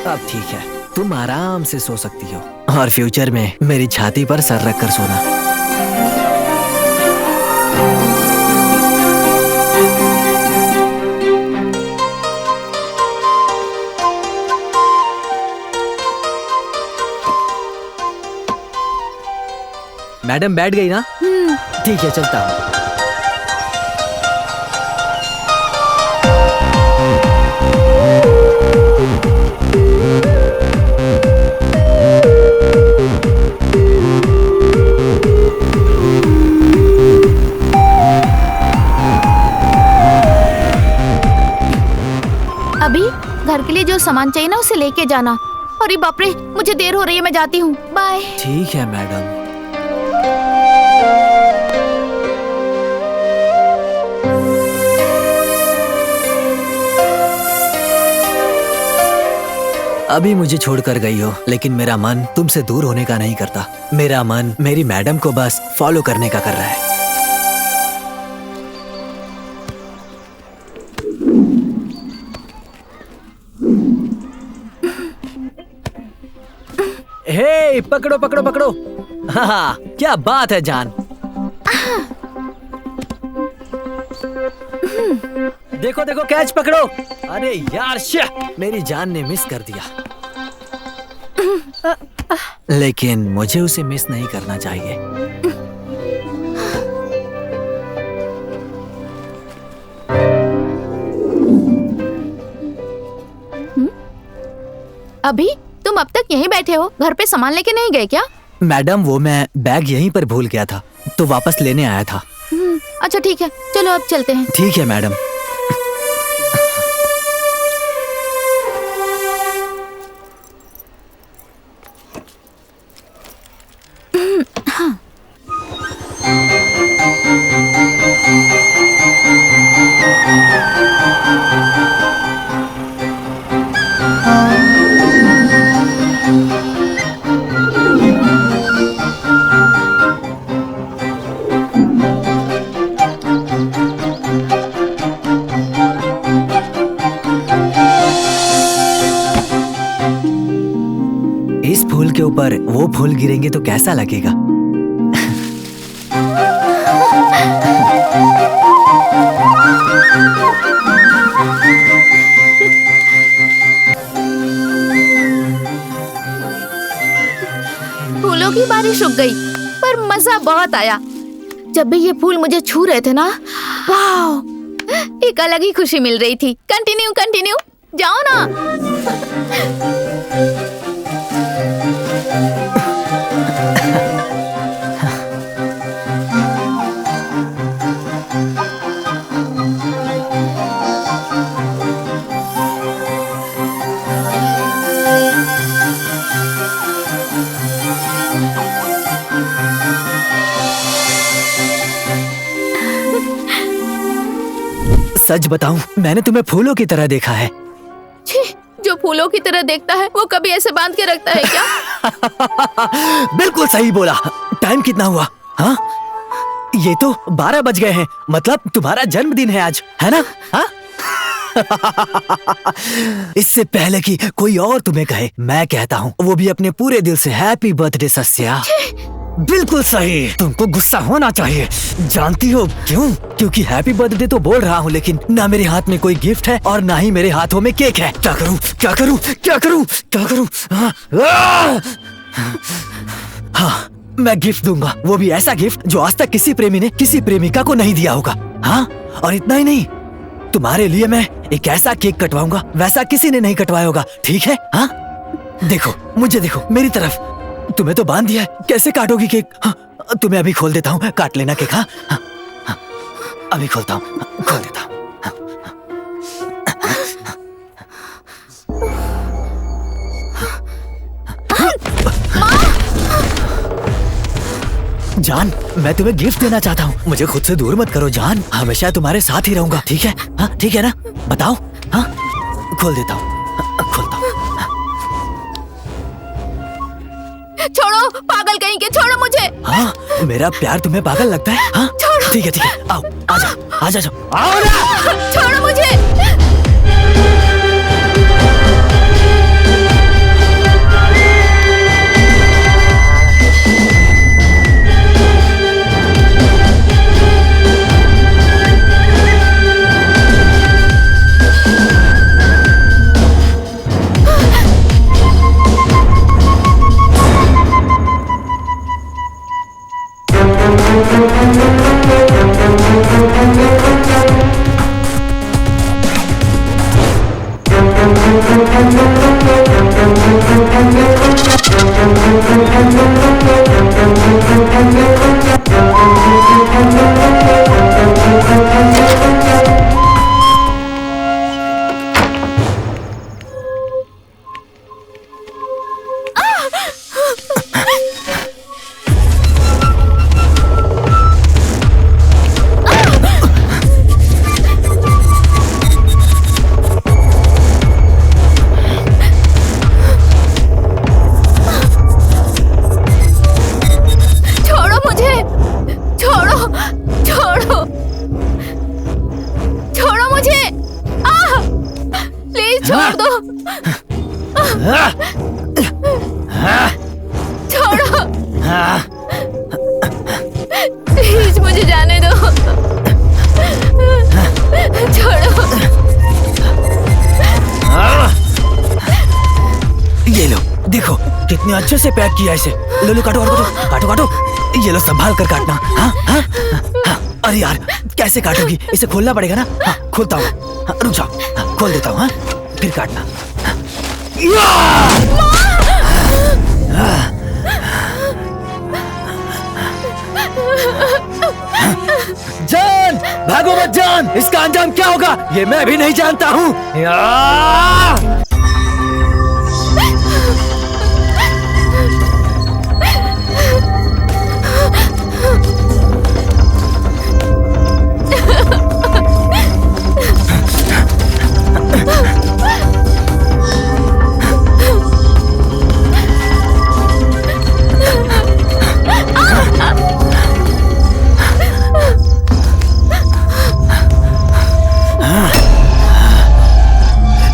अब ठीक है, तुम आराम से सो सकती हो और फ्यूचर में मेरी छाती पर सर रख कर सोना। मैडम बैठ गई ना? ठीक है, चलता हूँ। अभी घर के लिए जो सामान चाहिए ना, उसे लेके जाना। अरे बाप रे, मुझे देर हो रही है, मैं जाती हूँ। बाय। ठीक है मैडम। अभी मुझे छोड़कर गई हो, लेकिन मेरा मन तुमसे दूर होने का नहीं करता। मेरा मन मेरी मैडम को बस फॉलो करने का कर रहा है। हे, पकड़ो पकड़ो पकड़ो। हाँ, क्या बात है जान। देखो देखो, कैच पकड़ो। अरे यार, मेरी जान ने मिस कर दिया। लेकिन मुझे उसे मिस नहीं करना चाहिए। अभी तुम अब तक यहीं बैठे हो, घर पे सामान लेके नहीं गए क्या? मैडम वो मैं बैग यहीं पर भूल गया था तो वापस लेने आया था। अच्छा ठीक है, चलो अब चलते हैं। ठीक है मैडम। इस फूल के ऊपर वो फूल गिरेंगे तो कैसा लगेगा? फूलों की बारिश रुक गई, पर मजा बहुत आया। जब भी ये फूल मुझे छू रहे थे ना, वाह, एक अलग ही खुशी मिल रही थी। कंटिन्यू कंटिन्यू, जाओ ना। सच बताऊं, मैंने तुम्हें फूलों की तरह देखा है। छी, जो फूलों की तरह देखता है वो कभी ऐसे बांध के रखता है क्या? बिल्कुल सही बोला। टाइम कितना हुआ? हाँ, ये तो 12 बज गए हैं। मतलब तुम्हारा जन्मदिन है आज, है ना? हाँ? इससे पहले कि कोई और तुम्हें कहे, मैं कहता हूँ, वो भी अपने पूरे दिल से, हैप्पी बर्थडे सस्या। बिल्कुल सही। तुमको गुस्सा होना चाहिए। जानती हो क्यों? क्योंकि हैप्पी बर्थडे तो बोल रहा हूँ, लेकिन ना मेरे हाथ में कोई गिफ्ट है और ना ही मेरे हाथों में केक है। क्या करूँ, क्या करूँ, क्या करूँ, क्या करूँ? हाँ, मैं गिफ्ट दूंगा, वो भी ऐसा गिफ्ट जो आज तक किसी प्रेमी ने किसी प्रेमिका को नहीं दिया होगा। हाँ, और इतना ही नहीं, तुम्हारे लिए मैं एक ऐसा केक कटवाऊंगा वैसा किसी ने नहीं कटवाया होगा। ठीक है? हाँ, देखो, मुझे देखो, मेरी तरफ। तुम्हें तो बांध दिया है, कैसे काटोगी केक? हाँ, तुम्हें अभी खोल देता हूँ, काट लेना केक। हाँ, हाँ, हाँ, अभी खोलता हूँ, खोल देता हूँ। जान, मैं तुम्हें गिफ्ट देना चाहता हूँ। मुझे खुद से दूर मत करो जान, हमेशा तुम्हारे साथ ही रहूंगा। ठीक है? हाँ, ठीक है ना? बताओ। हाँ, खोल देता हूँ, खोलता हूँ। छोड़ो, पागल कहीं के, छोड़ो मुझे। हाँ, मेरा प्यार तुम्हें पागल लगता है? हाँ, ठीक है, ठीक है, आओ, आ जाओ, आओ ना। छोड़ो मुझे। छोड़ो, प्लीज मुझे जाने दो। छोड़ो। ये लो, देखो कितने अच्छे से पैक किया इसे। लो लो, काटो और काटो, काटो काटो। ये लो, संभाल कर काटना। हाँ हाँ हाँ। अरे यार, कैसे काटोगी? इसे खोलना पड़ेगा ना। हाँ, खोलता हूँ। हाँ, रुक जाओ। हाँ, खोल देता हूँ। हाँ, फिर काटना। इसका अंजाम क्या होगा ये मैं भी नहीं जानता हूँ।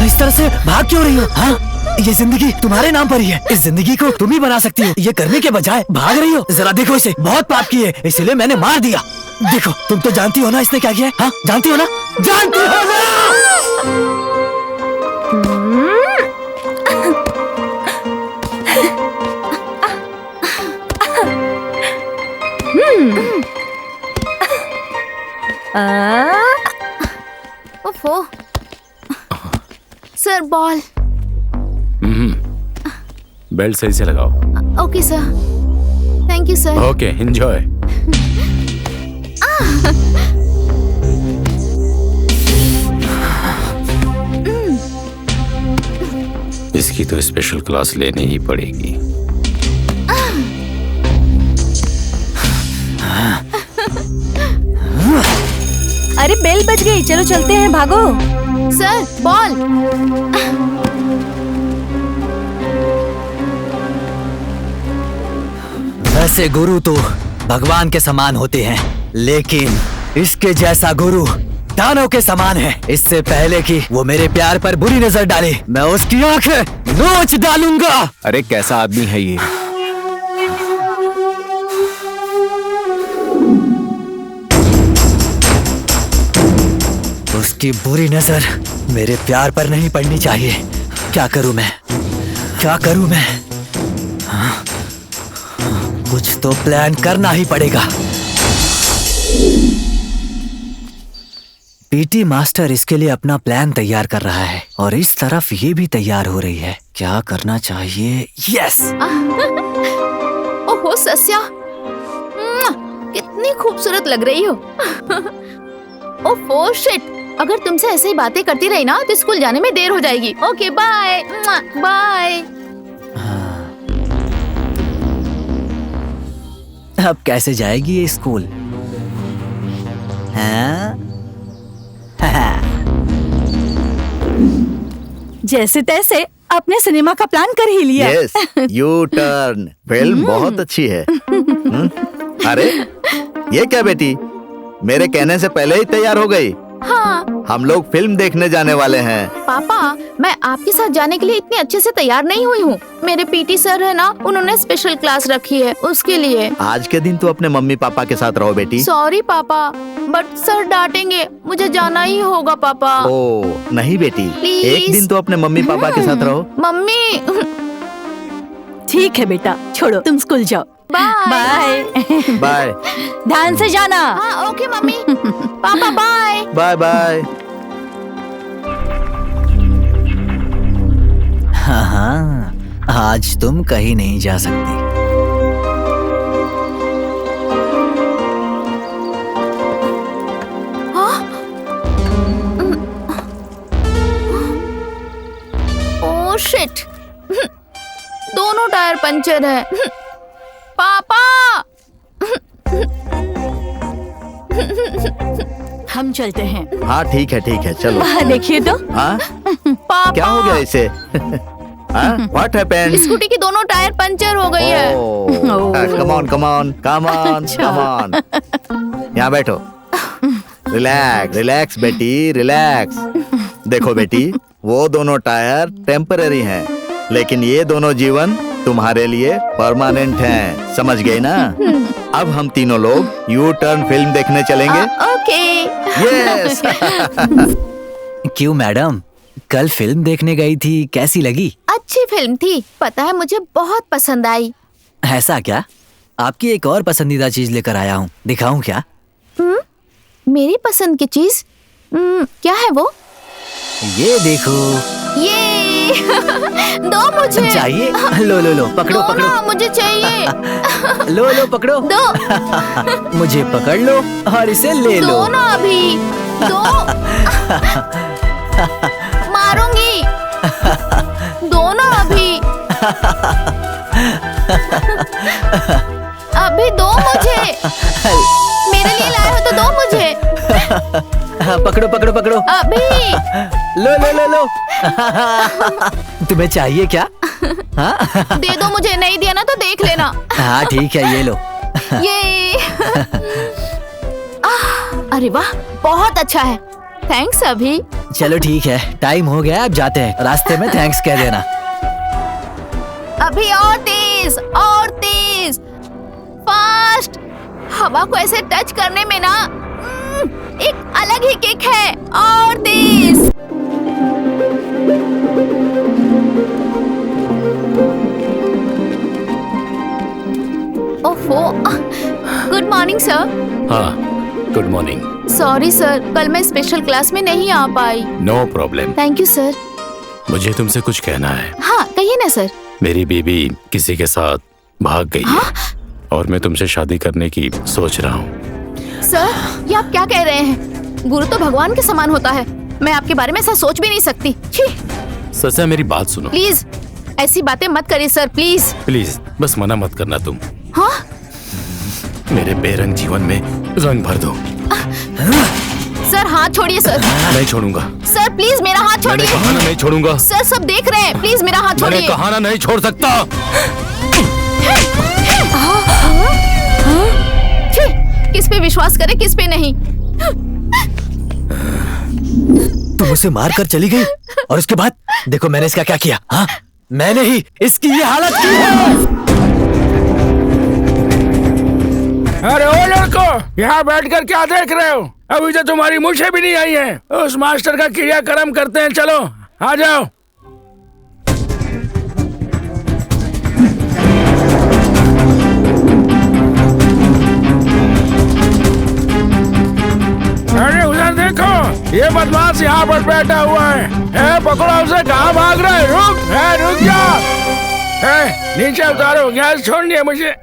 इस तरह से भाग क्यों रही हो? हाँ, ये जिंदगी तुम्हारे नाम पर ही है। इस जिंदगी को तुम ही बना सकती हो। ये करने के बजाय भाग रही हो। जरा देखो इसे, बहुत पाप किए इसलिए मैंने मार दिया। देखो, तुम तो जानती हो ना इसने क्या किया है? हाँ, जानती हो ना? जानती हो ना? ओफो। Sir ball. बेल्ट सही से लगाओ। Okay sir, thank you sir. Okay, enjoy. इसकी तो स्पेशल क्लास लेनी ही पड़ेगी। अरे बेल बज गई, चलो चलते हैं, भागो। Sir ball. वैसे गुरु तो भगवान के समान होते हैं, लेकिन इसके जैसा गुरु दानव के समान है। इससे पहले कि वो मेरे प्यार पर बुरी नजर डाले, मैं उसकी आंखें नोच डालूंगा। अरे कैसा आदमी है ये? उसकी बुरी नजर मेरे प्यार पर नहीं पड़नी चाहिए। क्या करूं मैं? क्या करूं मैं? हाँ? कुछ तो प्लान करना ही पड़ेगा। पीटी मास्टर इसके लिए अपना प्लान तैयार कर रहा है और इस तरफ ये भी तैयार हो रही है। क्या करना चाहिए? यस। ओहो सस्या, कितनी खूबसूरत लग रही हो। ओहो शिट, अगर तुमसे ऐसे ही बातें करती रही ना तो स्कूल जाने में देर हो जाएगी। Okay bye bye. अब कैसे जाएगी ये स्कूल? हाँ? जैसे तैसे अपने सिनेमा का प्लान कर ही लिया। यस, यू टर्न फिल्म बहुत अच्छी है। अरे ये क्या बेटी, मेरे कहने से पहले ही तैयार हो गई? हाँ हम लोग फिल्म देखने जाने वाले हैं। पापा, मैं आपके साथ जाने के लिए इतने अच्छे से तैयार नहीं हुई हूँ। मेरे पीटी सर है ना, उन्होंने स्पेशल क्लास रखी है उसके लिए। आज के दिन तो अपने मम्मी पापा के साथ रहो बेटी। सॉरी पापा, बट सर डांटेंगे, मुझे जाना ही होगा पापा। ओ नहीं बेटी, Please. एक दिन तो अपने मम्मी पापा के साथ रहो। मम्मी। ठीक है बेटा, छोड़ो, तुम स्कूल जाओ। Bye bye. ध्यान से जाना। हाँ okay mummy. Papa bye bye bye. हाँ हाँ, आज तुम कहीं नहीं जा सकती। ओह शिट, दोनों टायर पंचर है। पापा। हम चलते हैं। हाँ ठीक है चलो। वहाँ देखिए तो। हाँ पापा, क्या हो गया इसे? What happened? स्कूटी की दोनों टायर पंचर हो गई है। Come on come on come on come on. यहाँ बैठो। रिलैक्स रिलैक्स बेटी रिलैक्स। देखो बेटी, वो दोनों टायर टेम्पररी हैं, लेकिन ये दोनों जीवन तुम्हारे लिए परमानेंट हैं। समझ गई ना? अब हम तीनों लोग यू टर्न फिल्म देखने चलेंगे। ओके। यस। क्यों मैडम, कल फिल्म देखने गई थी, कैसी लगी? अच्छी फिल्म थी, पता है मुझे बहुत पसंद आई। ऐसा क्या? आपकी एक और पसंदीदा चीज लेकर आया हूँ, दिखाऊं क्या? मेरी पसंद की चीज? क्या है वो? ये देखो। ये दो मुझे। चाहिए? लो लो लो, पकड़ो दो पकड़ो। ना, मुझे चाहिए। लो लो पकड़ो। दो। मुझे पकड़ लो और इसे ले लो। दो ना अभी। दो। मारूंगी। दो ना अभी। अभी दो मुझे। मेरे लिए लाए हो तो दो मुझे। पकड़ो पकड़ो पकड़ो। अभी। लो लो लो लो। तुम्हें चाहिए क्या? हाँ दे दो मुझे, नहीं दिया ना तो देख लेना। हाँ ठीक है, ये लो। ये अरे वाह, बहुत अच्छा है। थैंक्स अभी। चलो ठीक है, टाइम हो गया, अब जाते हैं। रास्ते में थैंक्स कह देना। अभी और तेज, और तेज, फास्ट। हवा को ऐसे टच करने में ना एक अलग ही किक है। और तेज। ओफो, गुड मॉर्निंग सर। हाँ, गुड मॉर्निंग। सॉरी सर, कल मैं स्पेशल क्लास में नहीं आ पाई। No problem. Thank you sir. मुझे तुमसे कुछ कहना है। हाँ कहिए ना सर। मेरी बीबी किसी के साथ भाग गई है और मैं तुमसे शादी करने की सोच रहा हूँ। सर ये आप क्या कह रहे हैं? गुरु तो भगवान के समान होता है। मैं आपके बारे में ऐसा सोच भी नहीं सकती। छी। सचा मेरी बात सुनो। प्लीज ऐसी बातें मत करिए सर, प्लीज। प्लीज बस मना मत करना तुम। हाँ? मेरे बेरंग जीवन में रंग भर दो। सर हाथ छोड़िए सर। नहीं छोड़ूंगा। सर प्लीज मेरा हाथ मैंने छोड़िए। कहा ना नहीं छोड़ूंगा। सर सब देख रहे हैं, प्लीज मेरा हाथ मैंने छोड़िए। कहा ना नहीं छोड़ सकता। छी, किस पे विश्वास करे किस पे नहीं। तुम उसे मार कर चली गई और उसके बाद देखो मैंने इसका क्या किया। हाँ मैंने ही इसकी ये हालत की है। अरे ओ लड़को, यहाँ बैठकर क्या देख रहे हो? अभी तो तुम्हारी मूछें भी नहीं आई हैं। उस मास्टर का क्रियाक्रम करते हैं, चलो आ जाओ। अरे उधर देखो, ये बदमाश यहाँ पर बैठा हुआ है। पकड़ो उसे, कहाँ भाग रहा है? रुक जा। नीचे उतारो, गैस छोड़नी है मुझे।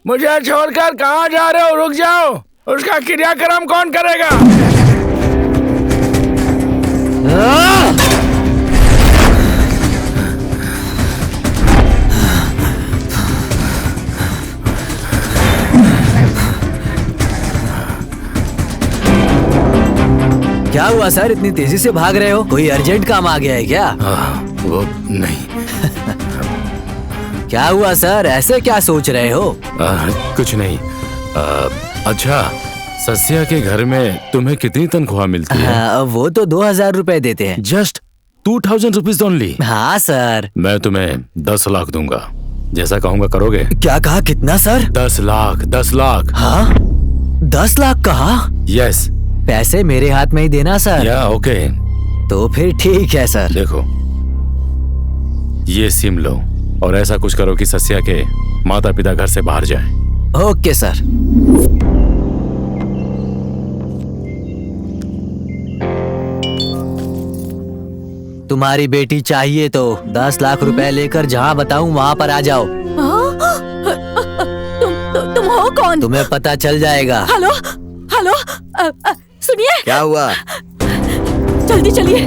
मुझे छोड़कर कहाँ जा रहे हो? रुक जाओ। उसका क्रियाक्रम कौन करेगा? क्या हुआ सर, इतनी तेजी से भाग रहे हो? कोई अर्जेंट काम आ गया है क्या? वो नहीं। क्या हुआ सर, ऐसे क्या सोच रहे हो? कुछ नहीं। अच्छा, सस्या के घर में तुम्हें कितनी तनख्वाह मिलती है? वो तो 2000 रुपए देते हैं। Just 2000 rupees only? हाँ सर। मैं तुम्हें 10 लाख दूंगा, जैसा कहूँगा करोगे? क्या कहा, कितना सर? 10 लाख। 10 लाख। हाँ 10 लाख कहा? यस। पैसे मेरे हाथ में ही देना सर। या ओके। तो फिर ठीक है सर। देखो ये सिम लो और ऐसा कुछ करो कि सस्या के माता पिता घर से बाहर जाएं। Okay sir. तुम्हारी बेटी चाहिए तो 10 लाख रुपए लेकर जहाँ बताऊँ वहाँ पर आ जाओ। तुम हो कौन? तुम्हें पता चल जाएगा। हेलो हेलो, सुनिए। क्या हुआ? जल्दी चलिए।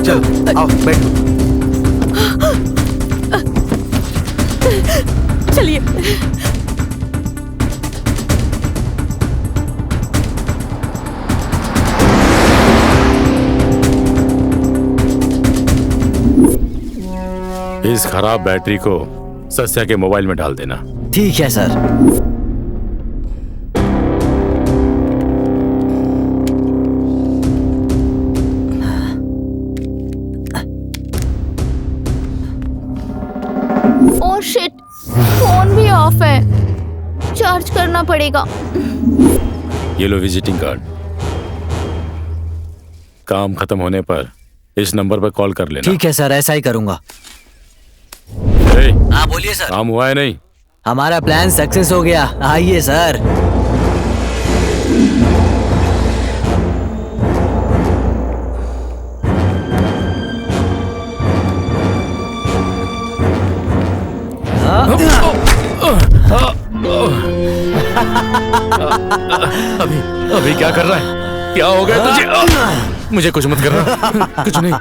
चल आओ बैठो। चलिए। इस खराब बैटरी को सस्या के मोबाइल में डाल देना। ठीक है सर। ओह शिट, फोन भी ऑफ है। चार्ज करना पड़ेगा। ये लो विजिटिंग कार्ड। काम खत्म होने पर इस नंबर पर कॉल कर लेना। ठीक है सर, ऐसा ही करूंगा। हाँ बोलिए सर। काम हुआ है नहीं? हमारा प्लान सक्सेस हो गया। आइए सर। अभी अभी क्या कर रहा है? क्या हो गया तुझे? मुझे कुछ मत करना, कुछ नहीं।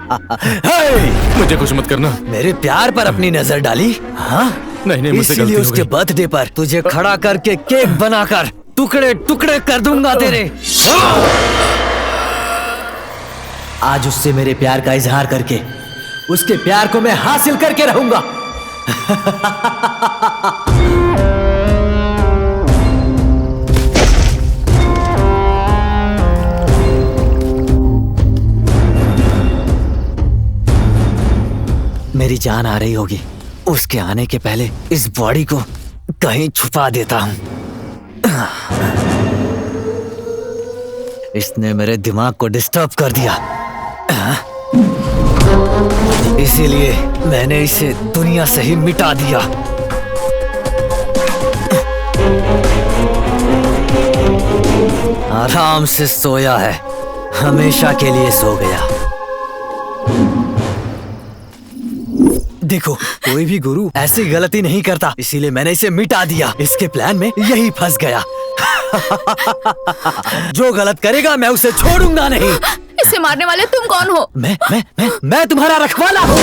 मुझे कुछ मत करना। मेरे प्यार पर अपनी नजर डाली? हाँ, नहीं, मुझसे इसीलिए गलती हो उसके गई। बर्थडे पर तुझे खड़ा करके केक बनाकर टुकड़े टुकड़े कर दूंगा तेरे। आज उससे मेरे प्यार का इजहार करके उसके प्यार को मैं हासिल करके रहूंगा। मेरी जान आ रही होगी, उसके आने के पहले इस बॉडी को कहीं छुपा देता हूं। इसने मेरे दिमाग को डिस्टर्ब कर दिया, इसीलिए मैंने इसे दुनिया से ही मिटा दिया। आराम से सोया है, हमेशा के लिए सो गया। देखो, कोई भी गुरु ऐसी गलती नहीं करता, इसीलिए मैंने इसे मिटा दिया। इसके प्लान में यही फंस गया। जो गलत करेगा मैं उसे छोड़ूंगा नहीं। इसे मारने वाले तुम कौन हो? मैं तुम्हारा रखवाला हूँ।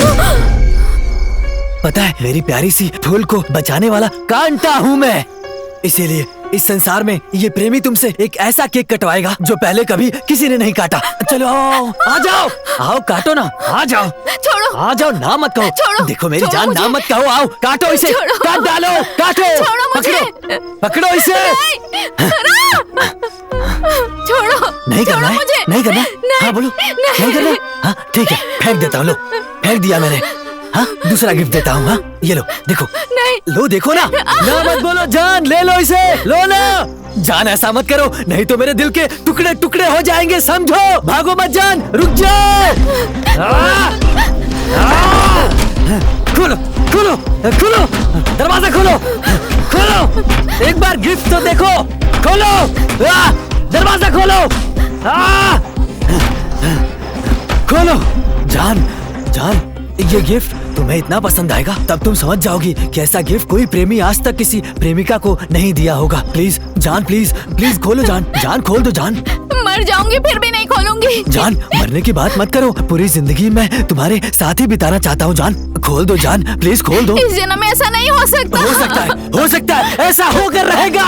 पता है, मेरी प्यारी सी फूल को बचाने वाला कांटा हूँ मैं। इसीलिए इस संसार में ये प्रेमी तुमसे एक ऐसा केक कटवाएगा जो पहले कभी किसी ने नहीं काटा। चलो आओ, आ जाओ, आओ काटो ना, आ जाओ, छोड़ो, आ जाओ, ना मत कहो। छोड़ो, देखो मेरी छोड़ो जान, ना मुझे। मत कहो, आओ काटो इसे, छोड़ो। काट डालो, काटो, छोड़ो मुझे। पकड़ो इसे। छोड़ो, नहीं करना छोड़ो है, मुझे। नहीं करना। हाँ बोलो, नहीं करना। हाँ ठीक है, फेंक देता हूँ, लो फेंक दिया मैंने। हाँ, दूसरा गिफ्ट देता हूँ। हाँ ये लो, देखो, नहीं। लो देखो ना, ना मत बोलो जान, ले लो इसे, लो ना। जान ऐसा मत करो, नहीं तो मेरे दिल के टुकड़े टुकड़े हो जाएंगे, समझो। भागो मत जान, रुक जाओ। खोलो खोलो खोलो, दरवाजा खोलो, खोलो, एक बार गिफ्ट तो देखो, खोलो, दरवाजा खोलो, खोलो। जान जान, ये गिफ्ट तुम्हें इतना पसंद आएगा, तब तुम समझ जाओगी कि ऐसा गिफ्ट कोई प्रेमी आज तक किसी प्रेमिका को नहीं दिया होगा। प्लीज जान, प्लीज प्लीज खोलो जान, जान खोल दो जान। मर जाऊंगी फिर भी नहीं खोलूंगी। जान, मरने की बात मत करो, पूरी जिंदगी मैं तुम्हारे साथ ही बिताना चाहता हूँ जान। खोल दो जान, प्लीज खोल दो। इस जन्म में ऐसा नहीं हो सकता। हो सकता है, हो सकता है, ऐसा होकर रहेगा।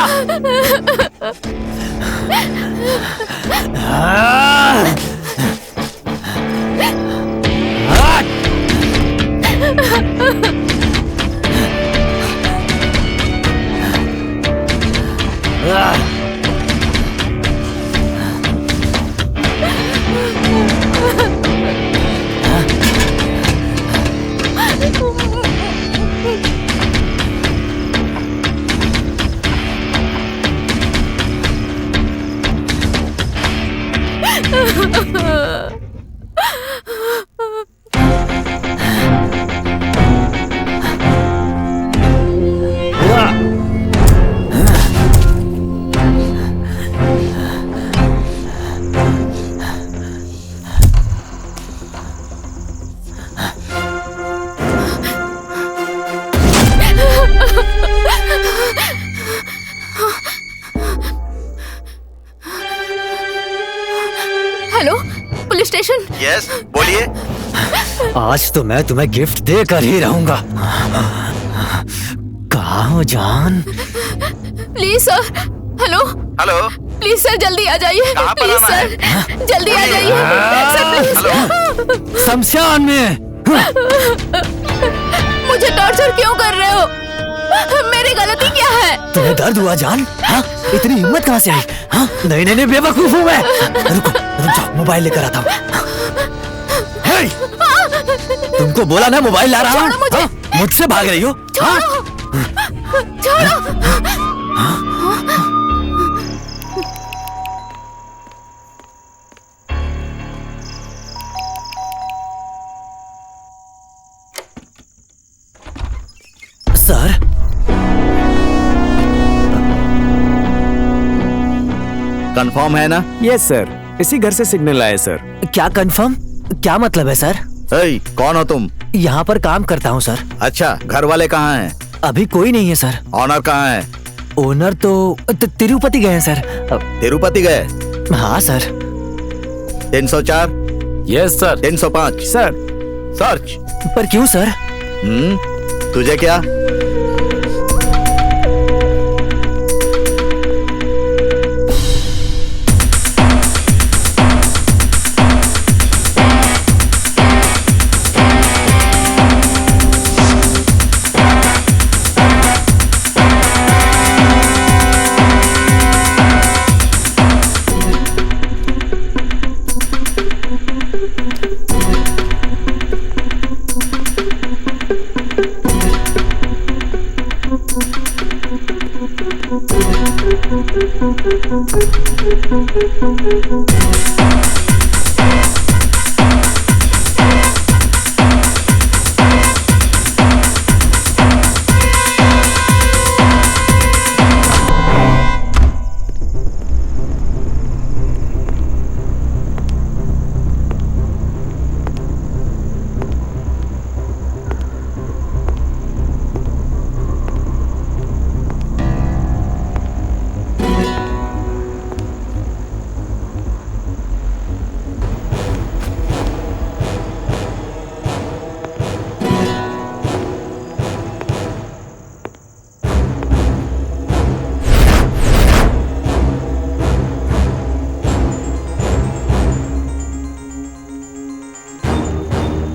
Hello, police station. यस, बोलिए। आज तो मैं तुम्हें गिफ्ट देकर ही रहूंगा। कहाँ हो जान? Please sir. Hello hello, please sir, जल्दी आ जाइए। कहाँ पर प्लीज आना है? सर, जल्दी आ जाइए सर, प्लीज। शमशान में। मुझे टॉर्चर क्यों कर रहे हो? मेरी गलती क्या है? तुम्हें दर्द हुआ जान? हाँ, इतनी हिम्मत कहाँ से आई? हाँ, नहीं नहीं नहीं, बेवकूफ हूँ मैं। रुको रुक जाओ, मोबाइल लेकर आता हूँ। हे! तुमको बोला ना मोबाइल ला रहा हूँ। छोड़ो मुझे। हाँ, मुझसे भाग रही हो? हाँ? छोड़ो। सर, कंफर्म है ना? यस सर, इसी घर से सिग्नल आया सर। क्या कंफर्म? क्या मतलब है सर? ए, कौन हो तुम? यहाँ पर काम करता हूँ सर। अच्छा, घर वाले कहाँ हैं? अभी कोई नहीं है सर। ऑनर कहाँ है? ओनर तो तिरुपति गए हैं सर। तिरुपति गए? हाँ sir. 304, yes sir. 305 sir. Search. पर क्यों सर? तुझे क्या?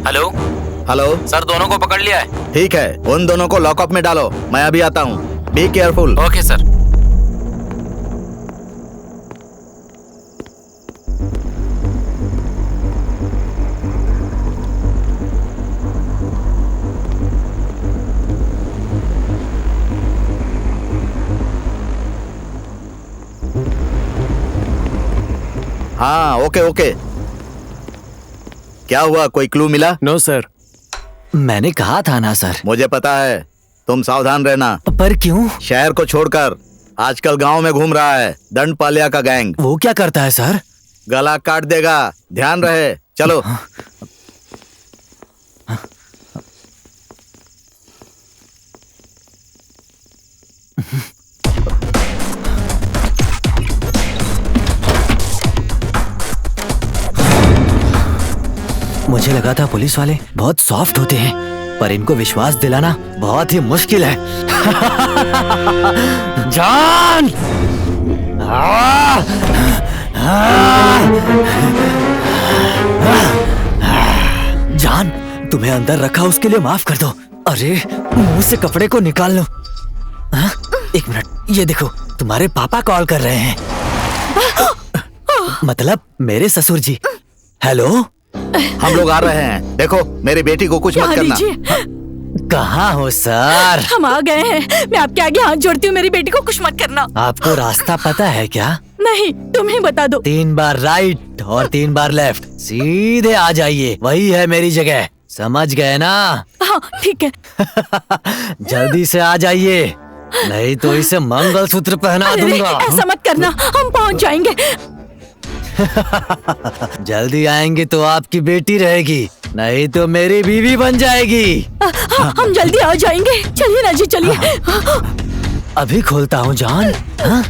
हेलो हेलो सर, दोनों को पकड़ लिया है। ठीक है, उन दोनों को लॉकअप में डालो, मैं अभी आता हूँ। Be careful. Okay sir. हाँ ओके ओके। क्या हुआ, कोई क्लू मिला? No sir. मैंने कहा था ना सर। मुझे पता है, तुम सावधान रहना। पर क्यों? शहर को छोड़कर आजकल गांव में घूम रहा है दंडपालिया का गैंग। वो क्या करता है सर? गला काट देगा, ध्यान रहे। चलो। मुझे लगा था पुलिस वाले बहुत सॉफ्ट होते हैं, पर इनको विश्वास दिलाना बहुत ही मुश्किल है। जान! जान, तुम्हें अंदर रखा उसके लिए माफ कर दो। अरे मुंह से कपड़े को निकाल लो। हाँ? एक मिनट, ये देखो तुम्हारे पापा कॉल कर रहे हैं। मतलब मेरे ससुर जी। हेलो, हम लोग आ रहे हैं। देखो मेरी बेटी को कुछ मत करना। कहाँ हो सर? हम आ गए हैं। मैं आपके आगे हाथ जोड़ती हूँ, मेरी बेटी को कुछ मत करना। आपको रास्ता पता है क्या? नहीं, तुम ही बता दो। 3 बार राइट और 3 बार लेफ्ट, सीधे आ जाइए, वही है मेरी जगह। समझ गए ना? हाँ ठीक है। जल्दी से आ जाइए, नहीं तो इसे मंगलसूत्र पहना अरे, दूंगा। ऐसा मत करना, हम पहुँच जाएंगे। जल्दी आएंगे तो आपकी बेटी रहेगी, नहीं तो मेरी बीवी बन जाएगी। हाँ, हम जल्दी आ जाएंगे। चलिए ना जी, चलिए। अभी खोलता हूँ जान। हाँ?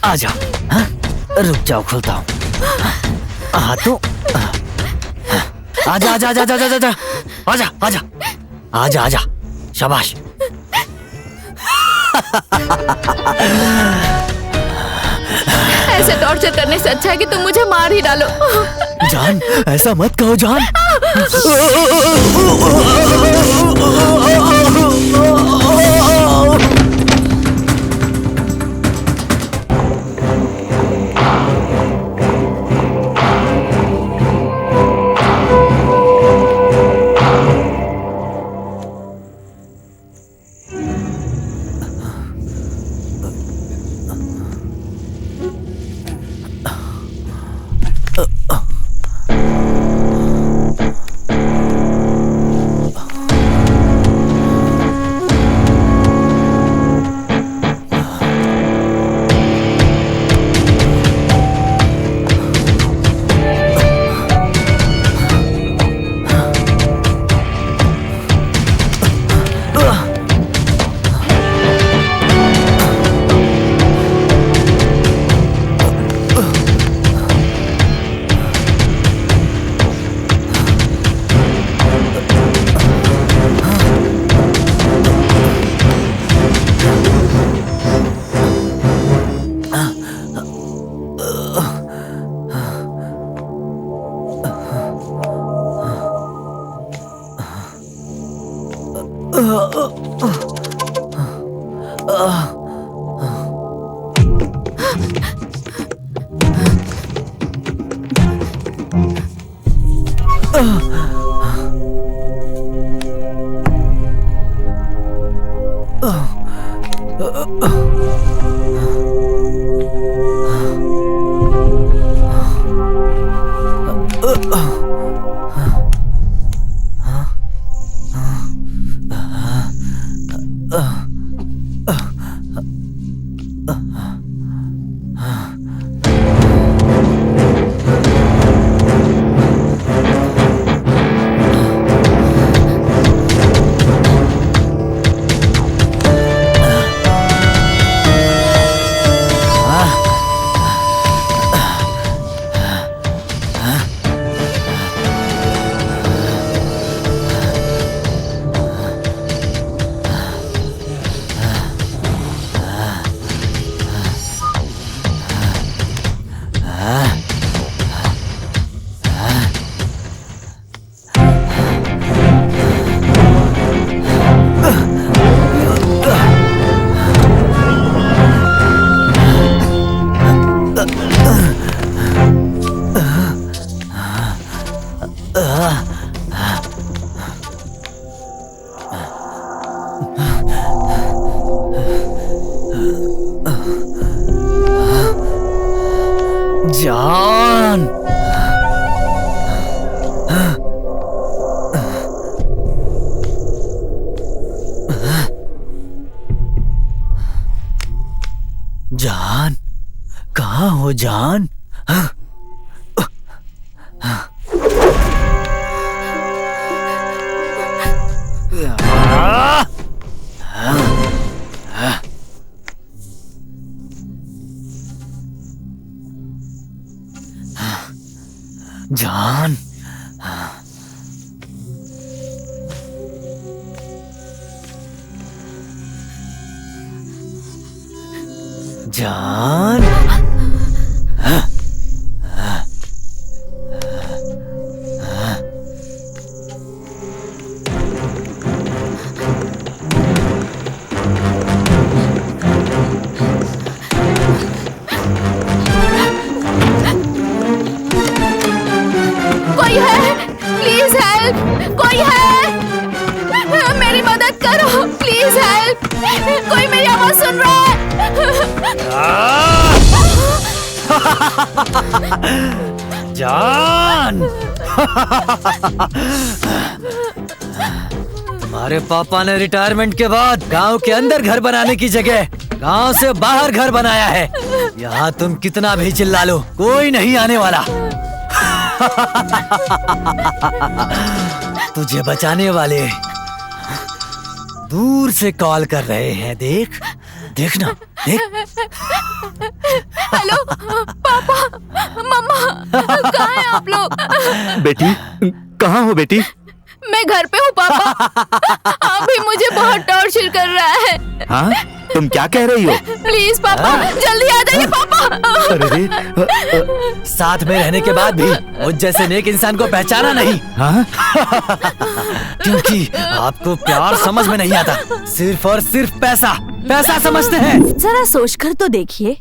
आ जाओ। हाँ? रुक जाओ, खोलता हूँ। हाँ तो आजा आजा आजा आजा आजा आजा आजा आजा आजा आजा, शाबाश। ऐसे टॉर्चर करने से अच्छा है कि तुम मुझे मार ही डालो। जान, ऐसा मत कहो जान। जान, जान, कहाँ हो जान? जान, जान, कोई है? Please help! कोई है? मेरी मदद करो, प्लीज हेल्प! कोई मेरी आवाज सुन रहा है? जान, तुम्हारे पापा ने रिटायरमेंट के बाद गांव के अंदर घर बनाने की जगह गांव से बाहर घर बनाया है। यहाँ तुम कितना भी चिल्ला लो, कोई नहीं आने वाला। तुझे बचाने वाले दूर से कॉल कर रहे हैं। देख, देखना, देख। हेलो पापा, मम्मा, कहाँ हैं आप लोग? बेटी, कहाँ हो बेटी? मैं घर पे हूँ पापा। अभी मुझे बहुत टॉर्चर कर रहा है। हाँ, तुम क्या कह रही हो? प्लीज पापा, जल्दी आ जाइए पापा। अरे, साथ में रहने के बाद भी मुझ जैसे नेक इंसान को पहचाना नहीं। हाँ? क्योंकि आपको प्यार समझ में नहीं आता, सिर्फ और सिर्फ पैसा, पैसा समझते हैं। जरा सोचकर तो देखिए,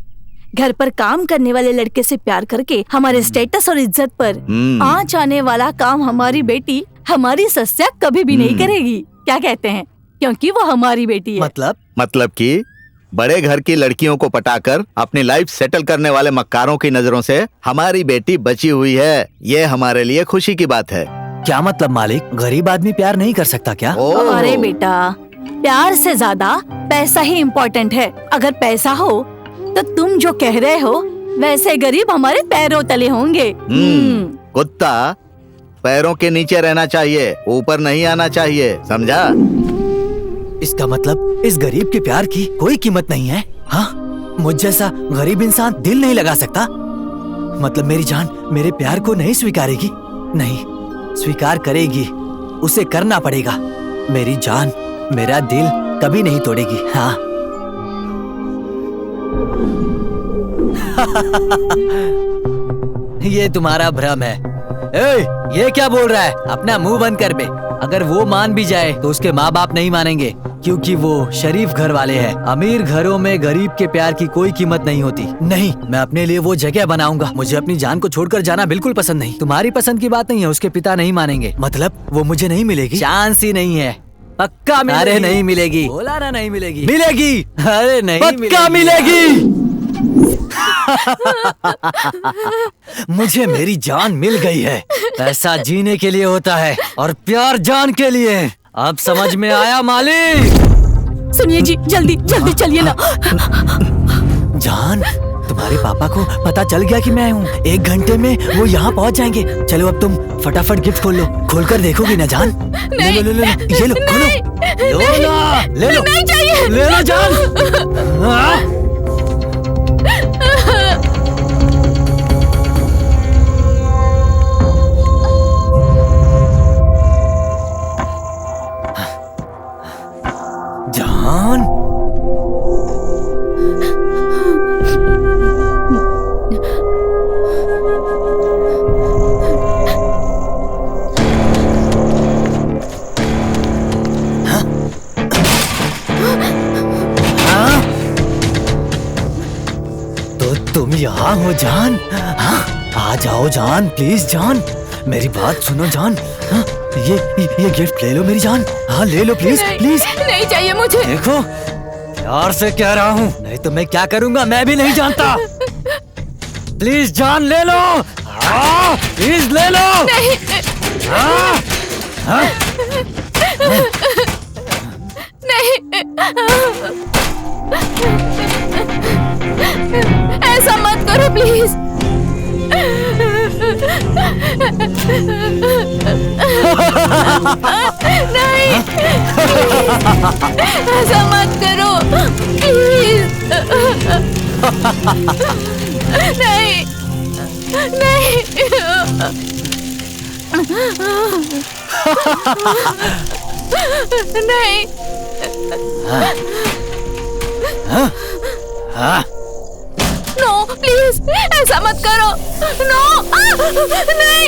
घर पर काम करने वाले लड़के से प्यार करके हमारे स्टेटस और इज्जत पर आंच आने वाला काम हमारी बेटी, हमारी सस्या कभी भी नहीं करेगी। क्या कहते हैं? क्योंकि वो हमारी बेटी है। मतलब कि बड़े घर की लड़कियों को पटाकर अपनी लाइफ सेटल करने वाले मक्कारों की नजरों से हमारी बेटी बची हुई है। ये हमारे लिए खुशी की बात है। क्या मतलब मालिक? गरीब आदमी प्यार नहीं कर सकता क्या? अरे बेटा, प्यार से ज्यादा पैसा ही इम्पोर्टेंट है। अगर पैसा हो तो तुम जो कह रहे हो वैसे गरीब हमारे पैरों तले होंगे। कुत्ता पैरों के नीचे रहना चाहिए, ऊपर नहीं आना चाहिए, समझा? इसका मतलब इस गरीब के प्यार की कोई कीमत नहीं है? हाँ, मुझ जैसा गरीब इंसान दिल नहीं लगा सकता? मतलब मेरी जान मेरे प्यार को नहीं स्वीकारेगी? नहीं, स्वीकार करेगी, उसे करना पड़ेगा। मेरी जान मेरा दिल कभी नहीं तोड़ेगी। हाँ। ये तुम्हारा भ्रम है। ए, ये क्या बोल रहा है? अपना मुंह बंद कर बे। अगर वो मान भी जाए तो उसके माँ बाप नहीं मानेंगे, क्योंकि वो शरीफ घर वाले हैं। अमीर घरों में गरीब के प्यार की कोई कीमत नहीं होती। नहीं, मैं अपने लिए वो जगह बनाऊंगा। मुझे अपनी जान को छोड़कर जाना बिल्कुल पसंद नहीं। तुम्हारी पसंद की बात नहीं है, उसके पिता नहीं मानेंगे। मतलब वो मुझे नहीं मिलेगी? चांस ही नहीं है। पक्का मिलेगी? अरे नहीं मिलेगी। बोला ना नहीं मिलेगी। मिलेगी। अरे नहीं, पक्का मिलेगी। मुझे मेरी जान मिल गई है। पैसा जीने के लिए होता है और प्यार जान के लिए। अब समझ में आया मालिक? सुनिए जी, जल्दी जल्दी चलिए ना। जान, तुम्हारे पापा को पता चल गया कि मैं हूँ। 1 घंटे में वो यहाँ पहुँच जाएंगे। चलो अब तुम फटाफट गिफ्ट खोल लो। खोलकर देखोगी ना जान? ले लो ले लो, ये लो, खोलो। लो ना, ले लो। नहीं चाहिए। ले लो जान। जान, तो तुम यहाँ हो जान? हाँ, आ जाओ जान, प्लीज जान, मेरी बात सुनो जान। हाँ, ये गिफ्ट ले लो मेरी जान। हाँ ले लो प्लीज प्लीज। नहीं चाहिए मुझे। देखो, प्यार से कह रहा हूँ, नहीं तो मैं क्या करूँगा मैं भी नहीं जानता। प्लीज जान ले लो। हाँ, प्लीज ले लो। नहीं। हाँ, हाँ, नहीं, ऐसा मत करो प्लीज। नहीं, ऐसा मत करो प्लीज। नहीं, नहीं, नहीं। नो प्लीज, ऐसा मत करो। नो, नहीं,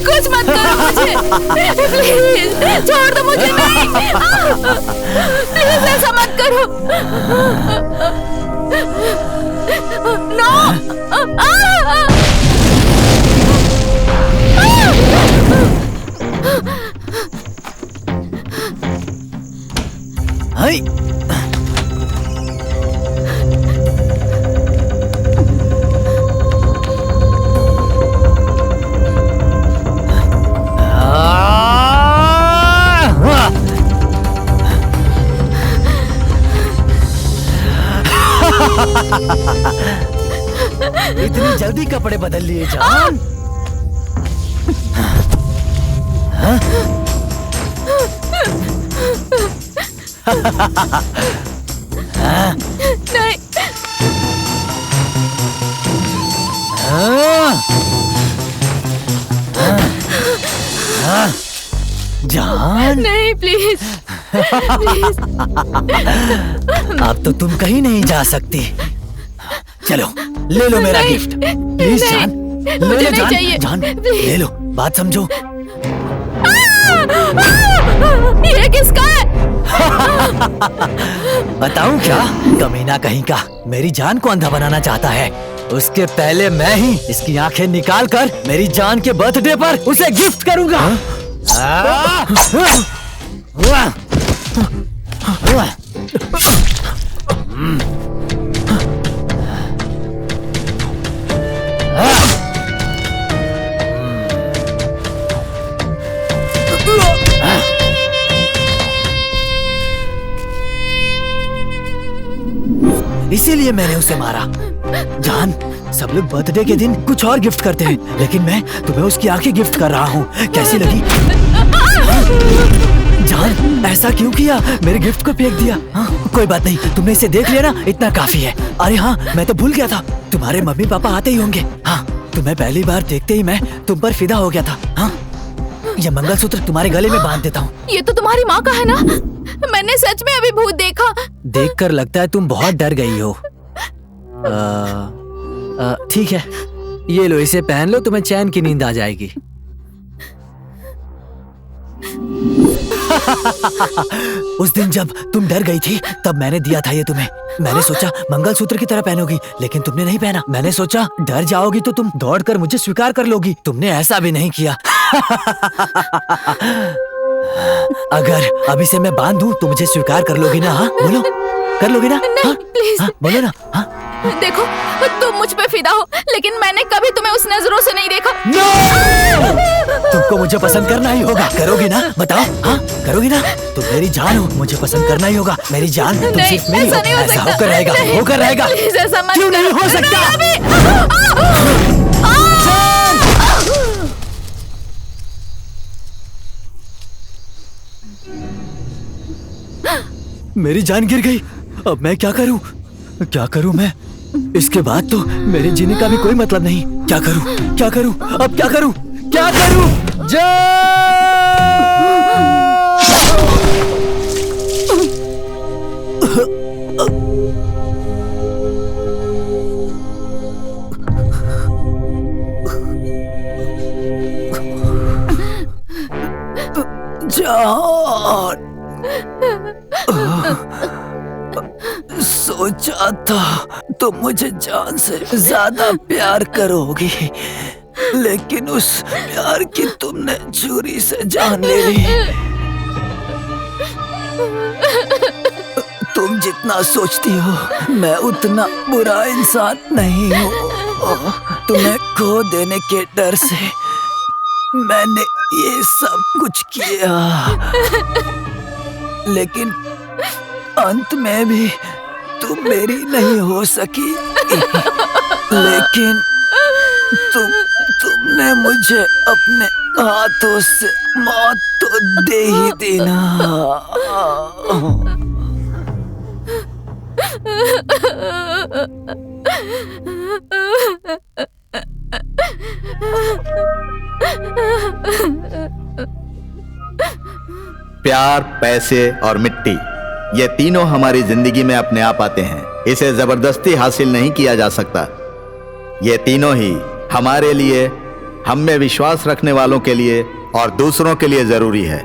कुछ मत करो मुझे। प्लीज छोड़ दो मुझे। नहीं, प्लीज ऐसा मत करो। नो। हाय, इतनी जल्दी कपड़े बदल लिए जान? हाँ? नहीं। जान, नहीं प्लीज, प्लीज। अब तो तुम कहीं नहीं जा सकती। चलो ले लो मेरा गिफ्ट प्लीज जान। ले लो मुझे नहीं जान, चाहिए, जान प्लीज। ले लो, बात समझो। ये किसका है? बताऊं क्या? कमीना कहीं का मेरी जान को अंधा बनाना चाहता है। उसके पहले मैं ही इसकी आंखें निकाल कर मेरी जान के बर्थडे पर उसे गिफ्ट करूंगा। इसीलिए मैंने उसे मारा। जान, सब लोग बर्थडे के दिन कुछ और गिफ्ट करते हैं, लेकिन मैं तुम्हें उसकी आंखें गिफ्ट कर रहा हूँ। कैसी लगी? जान, ऐसा क्यों किया? मेरे गिफ्ट को फेंक दिया। हाँ, कोई बात नहीं, तुमने इसे देख लिया ना, इतना काफी है। अरे हाँ, मैं तो भूल गया था, तुम्हारे मम्मी पापा आते ही होंगे। हाँ, तुम्हें पहली बार देखते ही मैं तुम पर फिदा हो गया था। हाँ, ये मंगलसूत्र तुम्हारे गले में बांध देता हूँ। ये तो तुम्हारी माँ का है ना? मैंने सच में अभी भूत देखा। देखकर लगता है तुम बहुत डर गई हो। ठीक है, ये लो, इसे पहन लो, तुम्हें चैन की नींद आ जाएगी। उस दिन जब तुम डर गई थी तब मैंने दिया था ये तुम्हें। मैंने सोचा मंगलसूत्र की तरह पहनोगी, लेकिन तुमने नहीं पहना। मैंने सोचा डर जाओगी तो तुम दौड़कर मुझे स्वीकार कर लोगी, तुमने ऐसा भी नहीं किया। अगर अभी से मैं बांध दूं तो मुझे स्वीकार कर लोगी ना? हाँ बोलो, कर लोगी ना? नहीं, प्लीज। हाँ बोलो ना। हाँ देखो, तुम मुझ पे फिदा हो, लेकिन मैंने कभी तुम्हें उस नजरों से नहीं देखा। तुमको मुझे पसंद करना ही होगा, करोगी ना? बताओ, हाँ करोगी ना? तुम मेरी जान हो, मुझे पसंद करना ही होगा। मेरी जान, तुम नहीं, सिर्फ मेरी हो। ऐसा नहीं हो ऐसा सकता। होकर रहेगा, नहीं, होकर रहेगा। प्लीज ऐसा मत क्यों नहीं करो। हो सकता? मेरी जान गिर गई। अब मैं क्या करूं? क्या करूं मैं? इसके बाद तो मेरे जीने का भी कोई मतलब नहीं। क्या करूं? क्या करूं? अब क्या करूं? क्या करूं? जान, सोचा था तुम मुझे जान से ज्यादा प्यार करोगी, लेकिन उस प्यार की तुमने छुरी से जान ले ली। तुम जितना सोचती हो मैं उतना बुरा इंसान नहीं हूँ। तुम्हें खो देने के डर से मैंने ये सब कुछ किया, लेकिन अंत में भी तुम मेरी नहीं हो सकी। लेकिन तुमने मुझे अपने हाथों से मौत तो दे ही दी ना। प्यार, पैसे और मिट्टी, ये तीनों हमारी जिंदगी में अपने आप आते हैं। इसे जबरदस्ती हासिल नहीं किया जा सकता। ये तीनों ही हमारे लिए, हम में विश्वास रखने वालों के लिए और दूसरों के लिए जरूरी है।